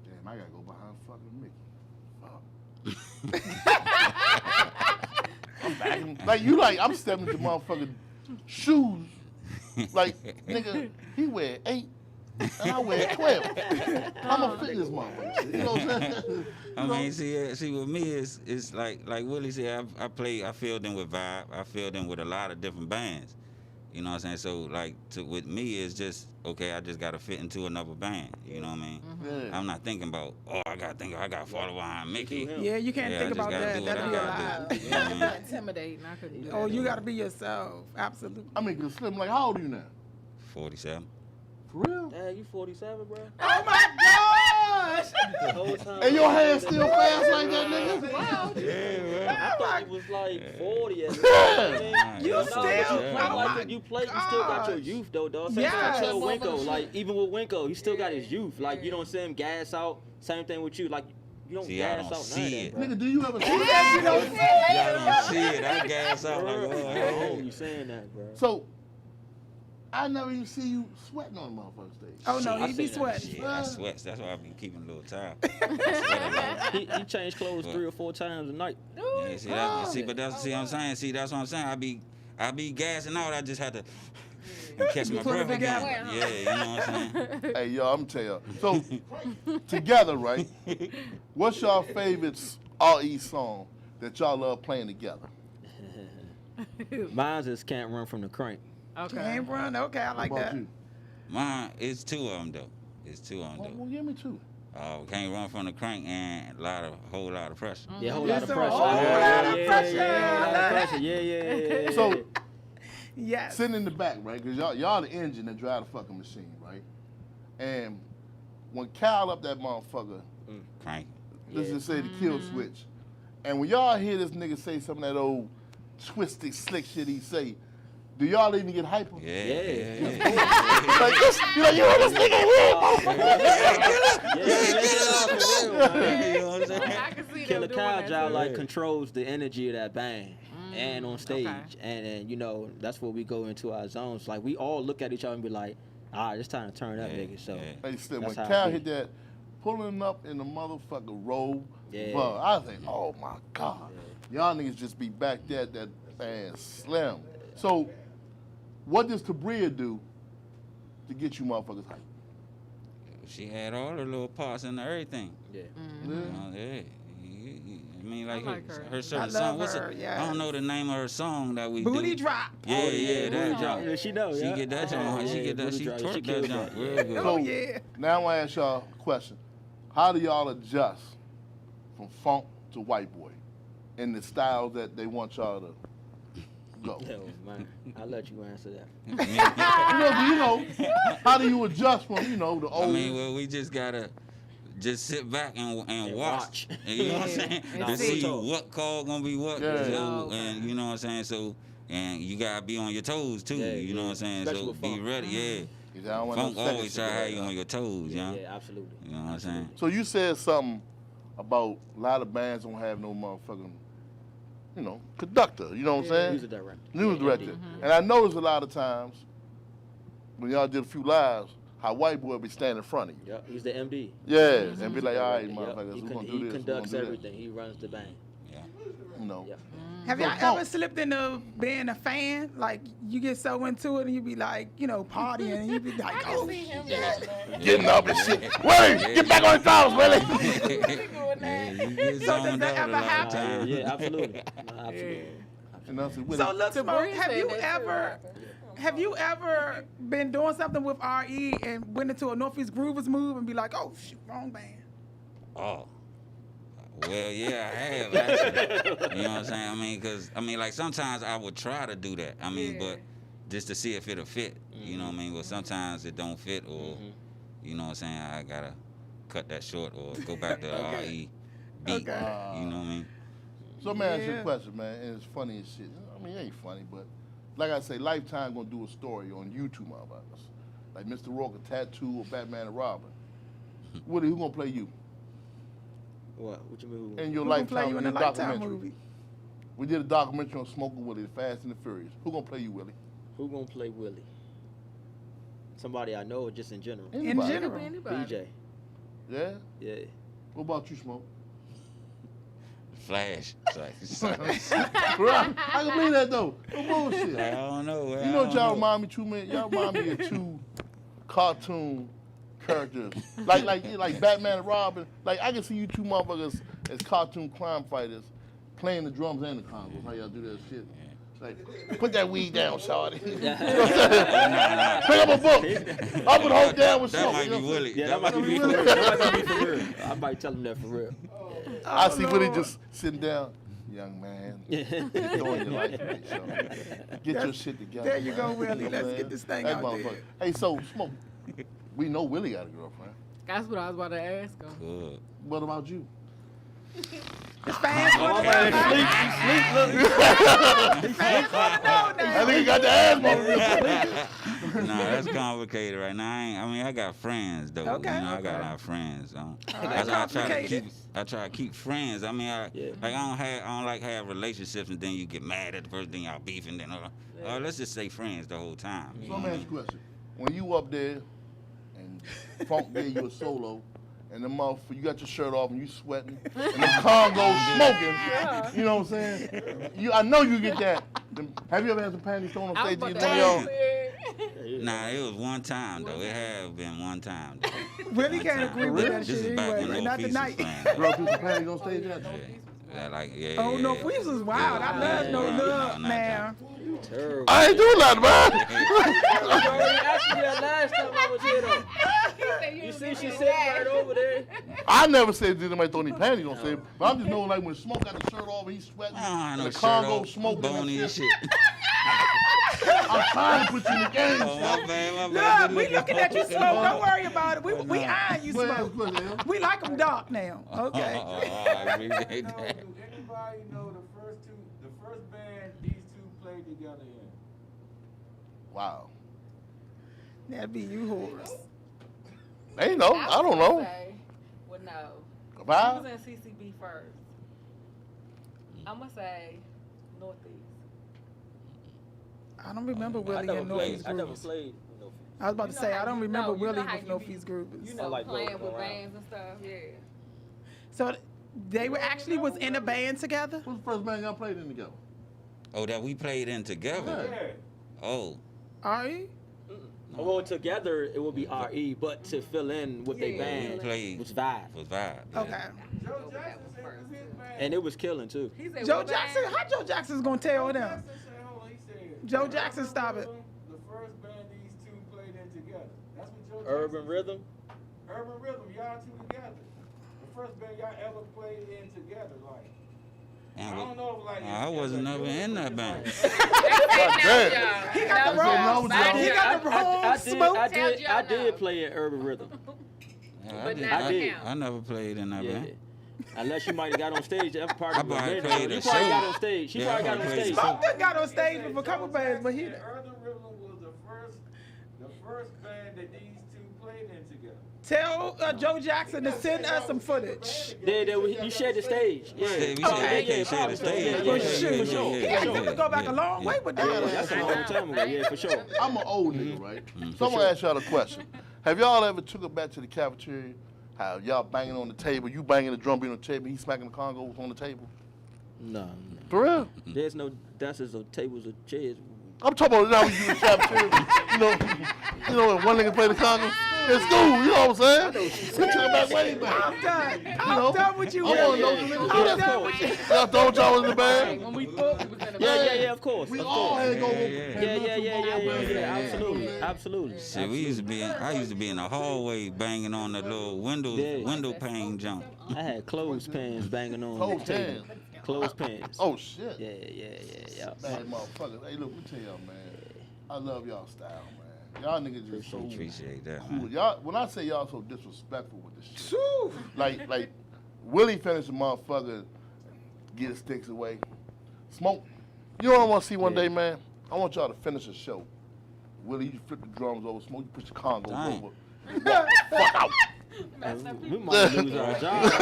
damn, I gotta go behind fucking Mickey? I'm backing. Like, you like, I'm stepping into motherfucking shoes. Like, nigga, he wear 8 and I wear 12. I'm a fitness motherfucker. You know what I'm saying? I mean, see, with me, it's like Willie said, I filled in with Vibe. I filled in with a lot of different bands. You know what I'm saying? So, like, with me, it's just, okay, I just got to fit into another band. You know what I mean? Yeah. I'm not thinking about, I got to follow behind Mickey. Yeah, you can't Yeah, think I just about gotta that. do what That'd I be a gotta lie. do. You know what I mean? Intimidating. I couldn't do that. Oh, you got to be yourself. Absolutely. I mean, 'cause Slim, like, how old are you now? 47. For real? Dang, you 47, bro? Oh my gosh! The whole time. And your hands still fast like that, nigga? Wow. I thought you was like 40 at the Yeah. time. You No, still- but you oh play my like you play. You still got your gosh. youth though, dog. Same Yes. thing with Winko. Like even with Winko, he still got his youth. Like you don't see him gas out. Same thing with you. Like you don't See, I gas don't out see none it. of that, Nigga, do you ever see You that? don't see Y'all don't see it. I gas out like, bro. oh, Oh, you saying that, bro? So, I never even see you sweating on the motherfucking stage. Oh no, I he be seen that sweating. shit, I sweat. That's why I been keeping a little time. I sweat a lot. He changed clothes 3 or 4 times a night. Yeah, see, but that's what I'm saying. See, that's what I'm saying. I be gassing out. I just had to catch my put it breath again. together. Yeah, you know what I'm saying. Hey, y'all, I'm tell y'all. So, together, right? What's y'all favorite RE song that y'all love playing together? Mine's is Can't Run From the Crank. Okay. Can't run. Okay, I like What about that. you? Mine, it's 2 of them though. It's 2 of them Well, though. give me 2. Can't run from the crank and whole lot of pressure. Yeah, whole Yes, lot of sir. pressure. Whole lot of pressure. Yeah, I whole lot love of that. pressure. Yeah. So, Yes. sitting in the back, right? Because y'all the engine that drive the fucking machine, right? And when Cal up that motherfucker, Crank. let's just say the kill switch, and when y'all hear this nigga say some of that old twisted, slick shit he say, do y'all even get hyper? Yeah. Like this, you know, you heard this nigga here? You know what I'm saying? I can see them Killer doing Kyle that Jow too. like controls the energy of that band and on stage, okay. and you know that's where we go into our zones. Like we all look at each other and be like, all right, it's time to turn up, nigga. So Hey, Slim, when that's how Cal it hit be. that, pulling up in the motherfucker row, Yeah. bro, I was like, oh my God. Y'all niggas just be back there that man Slim. So, what does Tabria do to get you motherfuckers hype? She had all the little parts and everything. Yeah. Yeah. Yeah. I mean, like, I like her. her certain I love song. What's her, it? yes. I don't know the name of her song that we Booty do. drop. Yeah, that Booty drop. drop. Yeah, she know, She yeah. get that joint. She Yeah, get that. booty She drop. She twerk that killed joint that. real good. Oh yeah. Now I want to ask y'all a question. How do y'all adjust from funk to white boy in the style that they want y'all to go? Yo, man, I'll let you answer that. You know, how do you adjust from, the I old? mean, well, we just gotta just sit back and watch. You know what I'm saying? Nah, To real see talk. what call gonna be what. Yeah. So, and you know what I'm saying? So, and you gotta be on your toes too. Yeah, you know yeah. what I'm saying? Especially So with be funk. ready. Yeah. I don't want Funk no second always try to shit have right you now. on your toes, Yeah, yeah. yeah, absolutely. You know what I'm saying? So you said something about a lot of bands don't have no motherfucking, conductor. You know what I'm saying? Music director. News Yeah, director. MD. And I noticed a lot of times when y'all did a few lives, how white boy be standing in front of you. Yep, he's the MD. Yeah, and be like, all right, Yep. motherfuckers, He, we're gonna he do this. conducts we're gonna do everything. He runs the band. Yeah. That. You know. Yep. Have y'all ever slipped into being a fan? Like you get so into it and you be like, partying and you be like, oh, Getting up and shit. Willie, get back on the drums, Willie. So does that ever happen? Yeah, absolutely. No, absolutely. So look, Smoke, have you ever been doing something with RE and went into a Northeast Groovers move and be like, oh shoot, wrong band? Oh. Well, yeah, I have actually. You know what I'm saying? Like sometimes I would try to do that. But just to see if it'll fit. You know what I mean? But sometimes it don't fit, or you know what I'm saying? I gotta cut that short or go back to RE beat. Okay. You know what I mean? So let me ask you a question, man, and it's funny as shit. It ain't funny, but like I say, Lifetime gonna do a story on YouTube, motherfuckers. Like Mr. Rourke, a Tattoo, or Batman and Robin. Woody, who gonna play you? What you mean? In your Lifetime, in the documentary. We did a documentary on Smoking Willie, Fast and the Furious. Who gonna play you, Willie? Who gonna play Willie? Somebody I know, or just in general? In general. BJ. Yeah? Yeah. What about you, Smoke? Flash. Right. I can believe that though. No bullshit. I don't know. You know what y'all remind me two men? Y'all remind me of two cartoon characters. Like Batman and Robin. Like I can see you two motherfuckers as cartoon crime fighters playing the drums and the congos. How y'all do that shit? Like, put that weed down, shawty. Pick up a book. Up and hold down with That something. might be Willie. Yeah, that might be for real. That might be for real. I might tell him that for real. I see Willie just sitting down. Young man, you're doing your life, man, so get your shit together. There you go, man. Willie. You know Let's what I'm get this thing saying? out That there. motherfucker. Hey, so Smoke, we know Willie got a girlfriend. That's what I was about to ask him. Good. What about you? The fans want to know. I think he got the ass moving. Nah, that's complicated right now. I got friends though. Okay, I got a okay. lot of friends. right, I try to keep friends. I don't like have relationships and then you get mad at the first thing y'all beef and then let's just say friends the whole time. So let me ask you a question. When you up there and Funk gave you a solo, and the motherfucker, you got your shirt off and you sweating, and the Congo smoking, you know what I'm saying? I know you get that. Have you ever had some panties thrown on stage? Nah, it was one time though. It have been one time. Willie can't agree with that This shit is back anyway. when Not No Feast was tonight. playing. Girl, threw some panties on stage at you? Oh, No Feast was wild. I love No Love now. Terrible. I ain't doing nothing, man. You asked me that last time I was here though. You see, she sitting right over there. I never said did anybody throw any panties on stage, but I'm just knowing like when Smoke got his shirt off and he's sweating, and the Congo smoking bony and and shit. shit. I'm trying to put you in the game. My bad. Look, we looking at you, Smoke. Don't worry about it. We eyeing you, Go ahead, Smoke. go ahead. We like them dark now. Okay. I appreciate that. Anybody know the first band these two played together in? Wow. That'd be you, Horace. They know. I don't know. Well, no. Wow. He was in CCB first. I'm going to say Northeast. I don't remember Willie and Northeast I never Groovers. played No Feast. I was about to say, I don't remember you know Willie how with you Northeast Groovers. You know, like playing those with around. bands and stuff, yeah. So they were actually was in a band together? What's the first band y'all played in together? Oh, that we played in together. Yeah. Oh. Are you? Well, together it would be RE, but to fill in with their We band played was Vibe, was Vibe. Yeah. Okay. Joe Jackson said it was his band. and it was killing too. He said, Joe what Jackson, band? how Joe Jackson's gonna tell them? Jackson said, hold on, he said, Joe Jackson, stop it. The first band these two played in together. That's what Joe Urban Jackson Rhythm. said. Urban Rhythm, y'all two together. The first band y'all ever played in together, like. I don't know if like. I wasn't never in that band. He got the wrong, he got the wrong smoke. I did play in Urban Rhythm. I never played in that Yeah. band. Unless you might have got on stage. That's part I of probably it. played You a probably show. got on stage. She Yeah, probably I got on played stage. a Smoke done got on stage with a couple bands, but he. Urban Rhythm was the first band that these two played in together. Tell Joe Jackson to send us some footage. You shared the stage. Yeah. We said we can't share the stage. Well, Yeah, shoot. for sure. He got to go back a long way with that. That's a long time ago. Yeah, for sure. I'm an old nigga, right? So I'm gonna ask y'all a question. Have y'all ever took it back to the cafeteria? How y'all banging on the table, you banging the drum beat on the table, he smacking the congos on the table? No. For real? There's no desks or tables or chairs. I'm talking about now when you in the cafeteria. You know when one nigga play the conga in school. You know what I'm saying? We took it back way back. I'm done. I'm done with you. I want to know the niggas do I'm that. done with you. Y'all thought y'all was in the band? When we booked, we was in the Yeah, of course. We of all course. had to go. Yeah, absolutely. See, I used to be in the hallway banging on the little window pane jump. I had clothespins banging on Close the table. hands. Clothespins. Oh shit. Yeah. Bad motherfuckers. Hey, look, we tell y'all, man. I love y'all style, man. Y'all niggas just so Appreciate that, cool. man. Y'all, when I say y'all so disrespectful with this shit, like Willie finished a motherfucker, get his sticks away, smoke. You know what I want to see one day, man? I want y'all to finish a show. Willie, you flip the drums over, smoke, you push the congos over. Walk the fuck out. We might lose our job.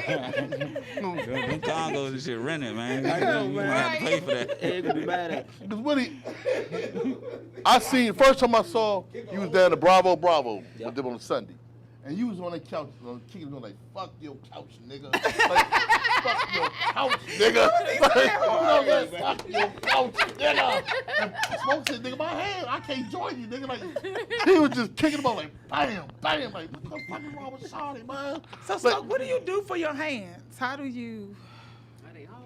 Them congos and shit rented, man. I know, You man. gonna have to pay for that. They gonna be mad at. Because Willie, I seen, first time I saw you was down to Bravo with them on Sunday. And you was on that couch, kicking on like, fuck your couch, nigga. Like, fuck your couch, nigga. Like, fuck your couch, nigga. And Smoke said, nigga, my hand, I can't join you, nigga. Like, he was just kicking them out like, bam. Like, what the fuck is wrong with Shawty, man? So, what do you do for your hands? How do you? Are they hard?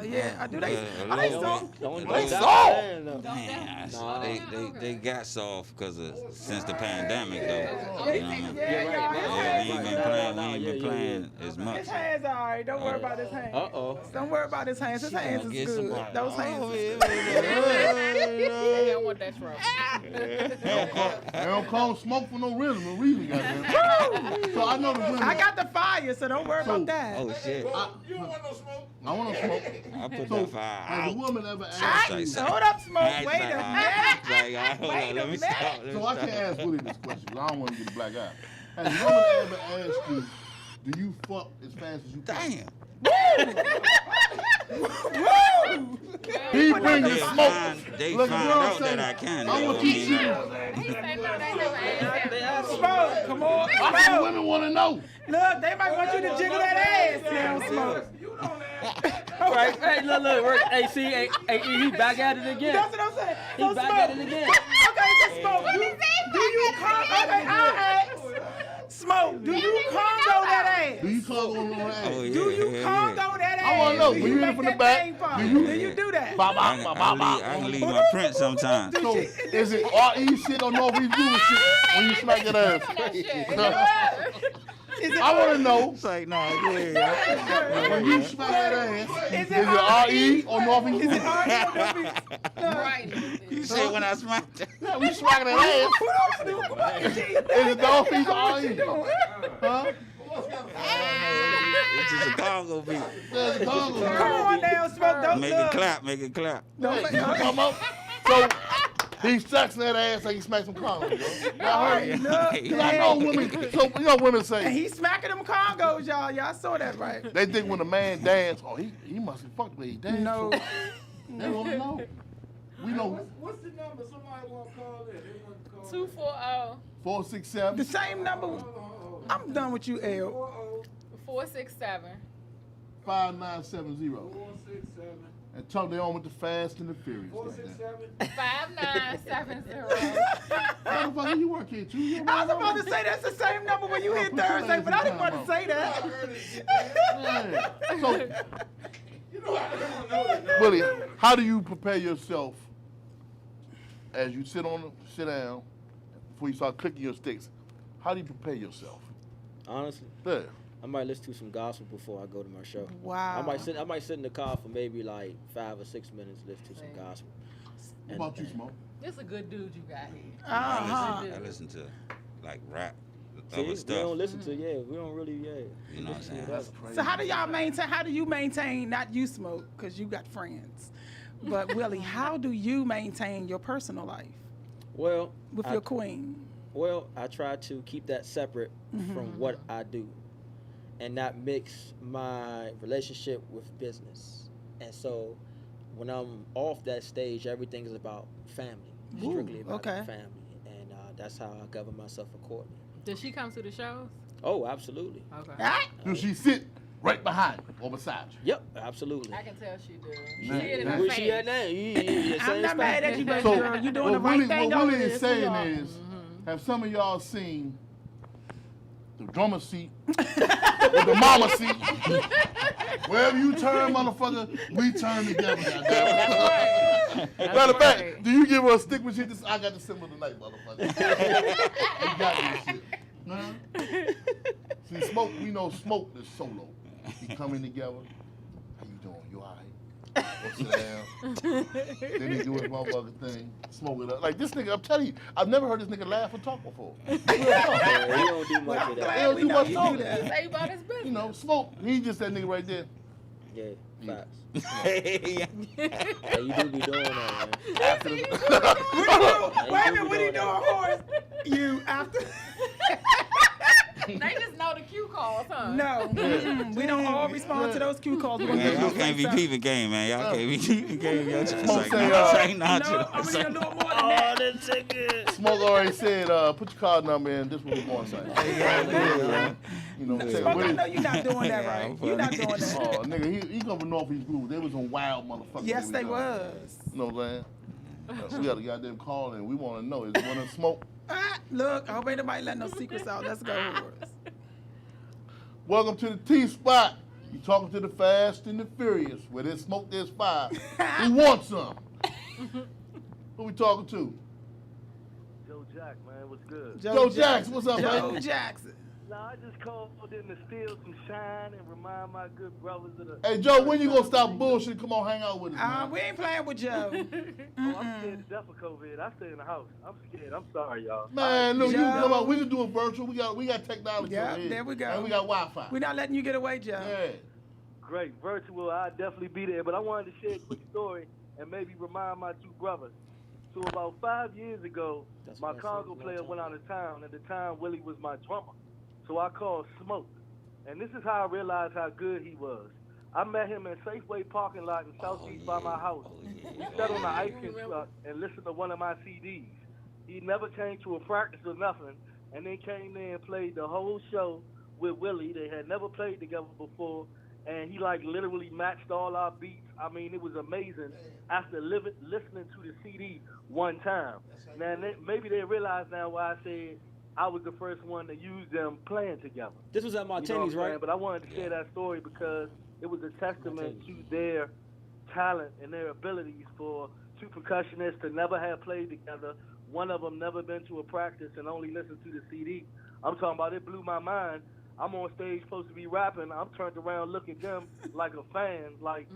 Yeah, do they? Yeah, Are they little soft? They soft. Man, they got soft because since the pandemic though. You know what I mean? We ain't been playing as much. His hands are alright. Don't worry about his hands. Don't worry about his hands. His hands is good. Those hands is good. I want that trouble. They don't call Smoke for no reason. No reason, goddamn. So I know the women. I got the fire, so don't worry about that. Oh shit! You don't want no smoke? I want no smoke. I put So, that fire has a out. woman ever asked? Hold up, Smoke. Wait a minute. Hold on, let me stop. So I can't ask Willie this question, 'cause I don't want to get a black eye. Has a woman ever asked you, do you fuck as fast as you can? Damn. He bring the smoke. They Look, find you know what out I'm saying? that I can. I They want gonna you be to Smoke, come on. I think women want to know. Look, they might want you to jiggle that ass now, Smoke. Right? Hey, look. Hey, see, he back at it again. That's what I'm saying. He So back Smoke. at it again. Okay, so Smoke, do you come? Okay, I'll ask. Smoke, do you congo that ass? Do you congo on her ass? Oh, yeah, Do you yeah, congo that ass? I want to know. Do When you in make from the that back, thing pop? do Do you do that? Ba, ba, I ba, can ba, ba. leave my print sometimes. So, is it R.E. shit or North East Jewish shit when you smack that ass? I want to know. It's like, no, yeah. When you smack that ass, is it R.E. or North East Jewish? Right. You said when I smacked it. Yeah, we smacking that ass. Is it North East or R.E.? Huh? It's just a Congo beat. There's a Congo. Come on now, Smoke. Don't Make look. it clap, make it clap. Hey, you come up. So, he sucks that ass like he smacks some Congo, yo. Y'all heard it? Look, 'Cause I know women, so you know women and say, he's smacking them congos, y'all. Y'all saw that, right? they think when a man dance, oh, he must have fucked when he dance. No. So they don't know. We know What's the number? Somebody want to call in. They want to call 240 467. The same number. I'm done with you, L. 467 5970. 467 And talk they on with the Fast and the Furious. 467. 5970. Motherfucker, you work here too. You I was about to say that's the same number when you hit Thursday, but I didn't want to say that. Yeah. So, Willie, how do you prepare yourself as you sit down before you start clicking your sticks? How do you prepare yourself? Honestly, Yeah. I might listen to some gospel before I go to my show. Wow. I might sit in the car for maybe like 5 or 6 minutes, listen to some gospel. What about you, Smoke? This a good dude you got here. Uh-huh. I listen to like rap, See, other we stuff. don't listen to, we don't really, You know what I'm saying? That's crazy. So how do you maintain, not you, Smoke, because you got friends, but Willie, how do you maintain your personal life Well, with your queen? Well, I try to keep that separate from what I do and not mix my relationship with business. And so when I'm off that stage, everything is about family, strictly about family. And that's how I govern myself accordingly. Does she come to the shows? Oh, absolutely. Okay. Do she sit right behind you or beside you. Yep, absolutely. I can tell she do. She Man, see it in man. her Where she at face. now? I'm not mad at you, baby So, girl. You doing the what right Willie, thing what over Willie there. is saying sweetheart. is, have some of y'all seen the drummer seat with the mama seat? Wherever you turn, motherfucker, we turn together. Goddamn. Matter of fact, do you give her a stick with shit? I got the symbol tonight, motherfucker. You got this shit. Huh? See, Smoke, we know Smoke is solo. He coming together. How you doing? You all right? Go sit down. Then he do his motherfucking thing, smoke it up. Like this nigga, I'm telling you, I've never heard this nigga laugh or talk before. Real talk. He don't do much of that. He don't do much talking. Say about his business. You know, Smoke, he just that nigga right there. Yeah, facts. Yeah. Yeah, you do be doing that, man. After the, Wait a minute, what are you doing, Horace? You after? They just know the cue calls, huh? No, we don't all respond to those cue calls. We Man, y'all gonna can't be do it peeping game, man. Y'all can't be peeping game. Y'all just Smoke like, say, say No, not I'm to. gonna do a little more than that. Oh, that's so good. Smoke already said, put your card number in. This what we going to say. You know what I'm saying? Smoke, I Willie- know you're not doing that right. You're not doing that. Oh, nigga, he come from Northeast Groove. They was some wild motherfuckers. Yes, they was. was. You know what I'm saying? We got a goddamn call in. We want to know, is one of Smoke? Ah, look, I hope ain't nobody let no secrets out. Let's go, Horace. Welcome to the T-Spot. You talking to the Fast and the Furious. Where there's smoke, there's fire. Who wants some? Who we talking to? Joe Jack, man, what's good? Joe Jackson, what's up, Joe man? Jackson. Nah, I just called in to steal some shine and remind my good brothers of the. Hey, Joe, when you gonna stop bullshit? Come on, hang out with us, man. We ain't playing with Joe. Oh, I'm scared to death of COVID. I stay in the house. I'm scared. I'm sorry, y'all. Man, look, you Joe. can come out. We can do it virtual. We got technology. Yeah, over here. there we go. And we got Wi-Fi. We're not letting you get away, Joe. Yeah. Great, virtual. I'll definitely be there. But I wanted to share a quick story and maybe remind my two brothers. So about 5 years ago, my Congo player went out of town. At the time, Willie was my drummer. So I called Smoke. And this is how I realized how good he was. I met him in Safeway parking lot in South Beach by my house. We sat on the ice cream truck and listened to one of my CDs. He never came to a practice or nothing, and then came there and played the whole show with Willie. They had never played together before, and he like literally matched all our beats. I mean, it was amazing after listening to the CD one time. Now, maybe they realize now why I said I was the first one to use them playing together. This was at Martini's, right? But I wanted to share that story because it was a testament to their talent and their abilities for two percussionists to never have played together. One of them never been to a practice and only listened to the CD. I'm talking about it blew my mind. I'm on stage supposed to be rapping. I'm turned around looking at them like a fan. Like,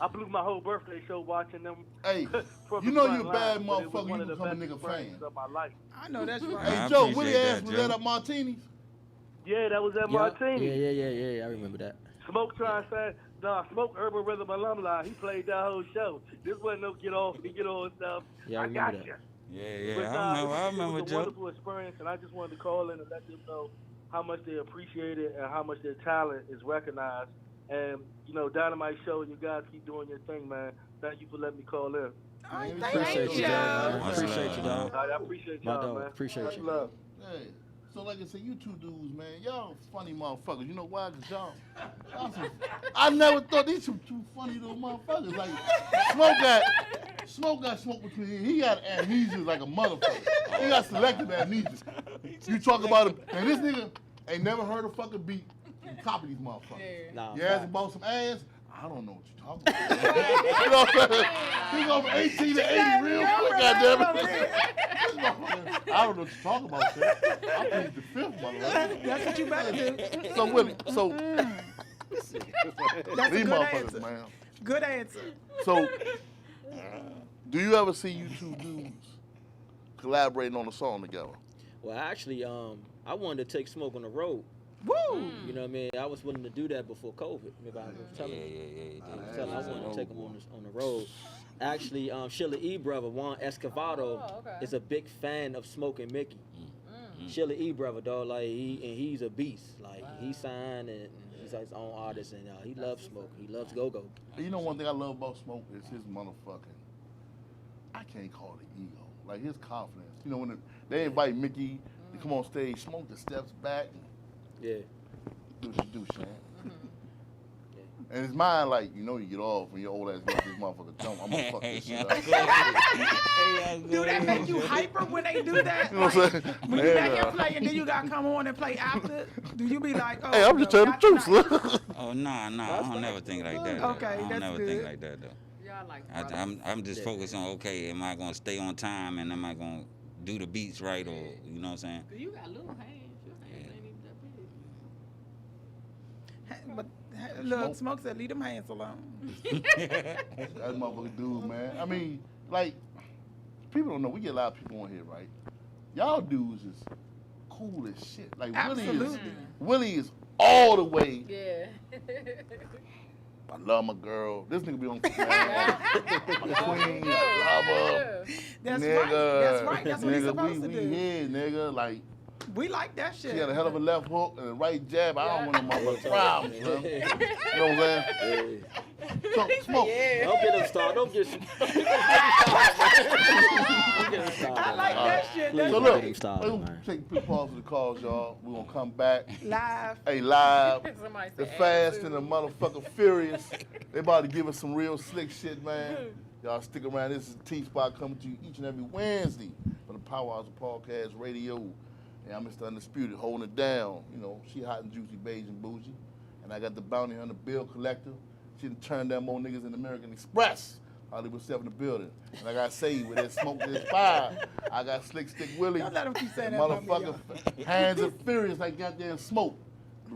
I blew my whole birthday show watching them. Hey, from you the know front you're a bad line, but it was motherfucker. one You of the become a best nigga fan. experiences of my life. I know that's right. Hey, I Joe, appreciate Willie that, asked, was Joe. that at Martini's? Yeah, that was at Yeah, Martini. yeah. I remember that. Smoke trying to say, nah, Smoke Urban Rhythm alumni. He played that whole show. This wasn't no get on stuff. Yeah, I I remember got that. you. Yeah, But, I remember it was a Joe. wonderful experience, and I just wanted to call in and let them know how much they appreciate it and how much their talent is recognized. And, you know, Dynamite Show, and you guys keep doing your thing, man. Thank you for letting me call in. All right, Appreciate thank you, you. man. Much Appreciate love, you, dog. dog. I appreciate My y'all, dog, man. appreciate Much you. love. Hey, so like I said, you two dudes, man, y'all funny motherfuckers. You know why? Cause y'all some, I never thought these some two funny little motherfuckers. Like Smoke got smoke between him. He got amnesia like a motherfucker. He got selective amnesia. You talk about him, and this nigga ain't never heard a fucking beat. He copy these motherfuckers. Nah, You ask him about some ass, I don't know what you're talking about. You know what I'm saying? He go from 18 to 80 real quick, goddammit. I don't know what you're talking about, sir. I plead the fifth, motherfucker. That's what you better do. So, Willie, so That's a these good motherfuckers, answer. man. Good answer. So, do you ever see you two dudes collaborating on a song together? Well, actually, I wanted to take Smoke on the road. Woo! You know what I mean? I was willing to do that before COVID. Remember I was telling you? I was telling you I wanted to take him on the road. Actually, Sheila E. brother, Juan Escovedo, is a big fan of Smoke and Mickey. Sheila E. brother, dog, like he's a beast. Like he signed and he's his own artist, and he loves Smoke. He loves Go-Go. You know one thing I love about Smoke is his motherfucking, I can't call it ego, like his confidence. You know, when they invite Mickey to come on stage, Smoke just steps back and Yeah. do what you do, Shan. And his mind like, you know, you get off when your old ass get this motherfucker jump. I'm gonna fuck this shit up. Do that make you hyper when they do that? You know what I'm saying? When you back Yeah. here play and then you gotta come on and play after, do you be like, oh, Hey, I'm just telling the truth, son. Oh, nah, I don't never think like that. though. Okay, I don't that's never good. think like that, though. Y'all like I'm just focused on, okay, am I going to stay on time and am I going to do the beats right, or, you know what I'm saying? You got little hands. Your hands ain't even that big. But look, Smoke said, leave them hands alone. That motherfucker dude, man. I mean, like, people don't know. We get a lot of people on here, right? Y'all dudes is cool as shit. Like, Absolutely. Willie is all the way. Yeah. I love my girl. This nigga be on man. My queen, I love her. That's nigga, right. That's right. That's what he's nigga, supposed we to do. here, nigga. Like, We like that shit. she had a hell of a left hook and a right jab. I don't want no motherfucking problems, man. You know what I'm saying? So, Smoke. Don't get him started. Don't get him started. I like that shit. That's So Please look, don't get him started, we're gonna man. take a quick pause for the calls, y'all. We're gonna come back. live. Hey, live. Somebody The said Fast attitude. and the motherfucker Furious. They about to give us some real slick shit, man. Y'all stick around. This is T-Spot coming to you each and every Wednesday for the Powerhouse of Podcast Radio. And I'm Mr. Undisputed, holding it down. You know, she hot and juicy, beige and bougie. And I got the bounty hunter bill collector. She done turned down more niggas than American Express. Hollywood 7 in the building. And I got saved with that smoke to this fire. I got Slick Stick Willie. Don't let him keep saying The that about me, motherfucker hands are furious like goddamn smoke.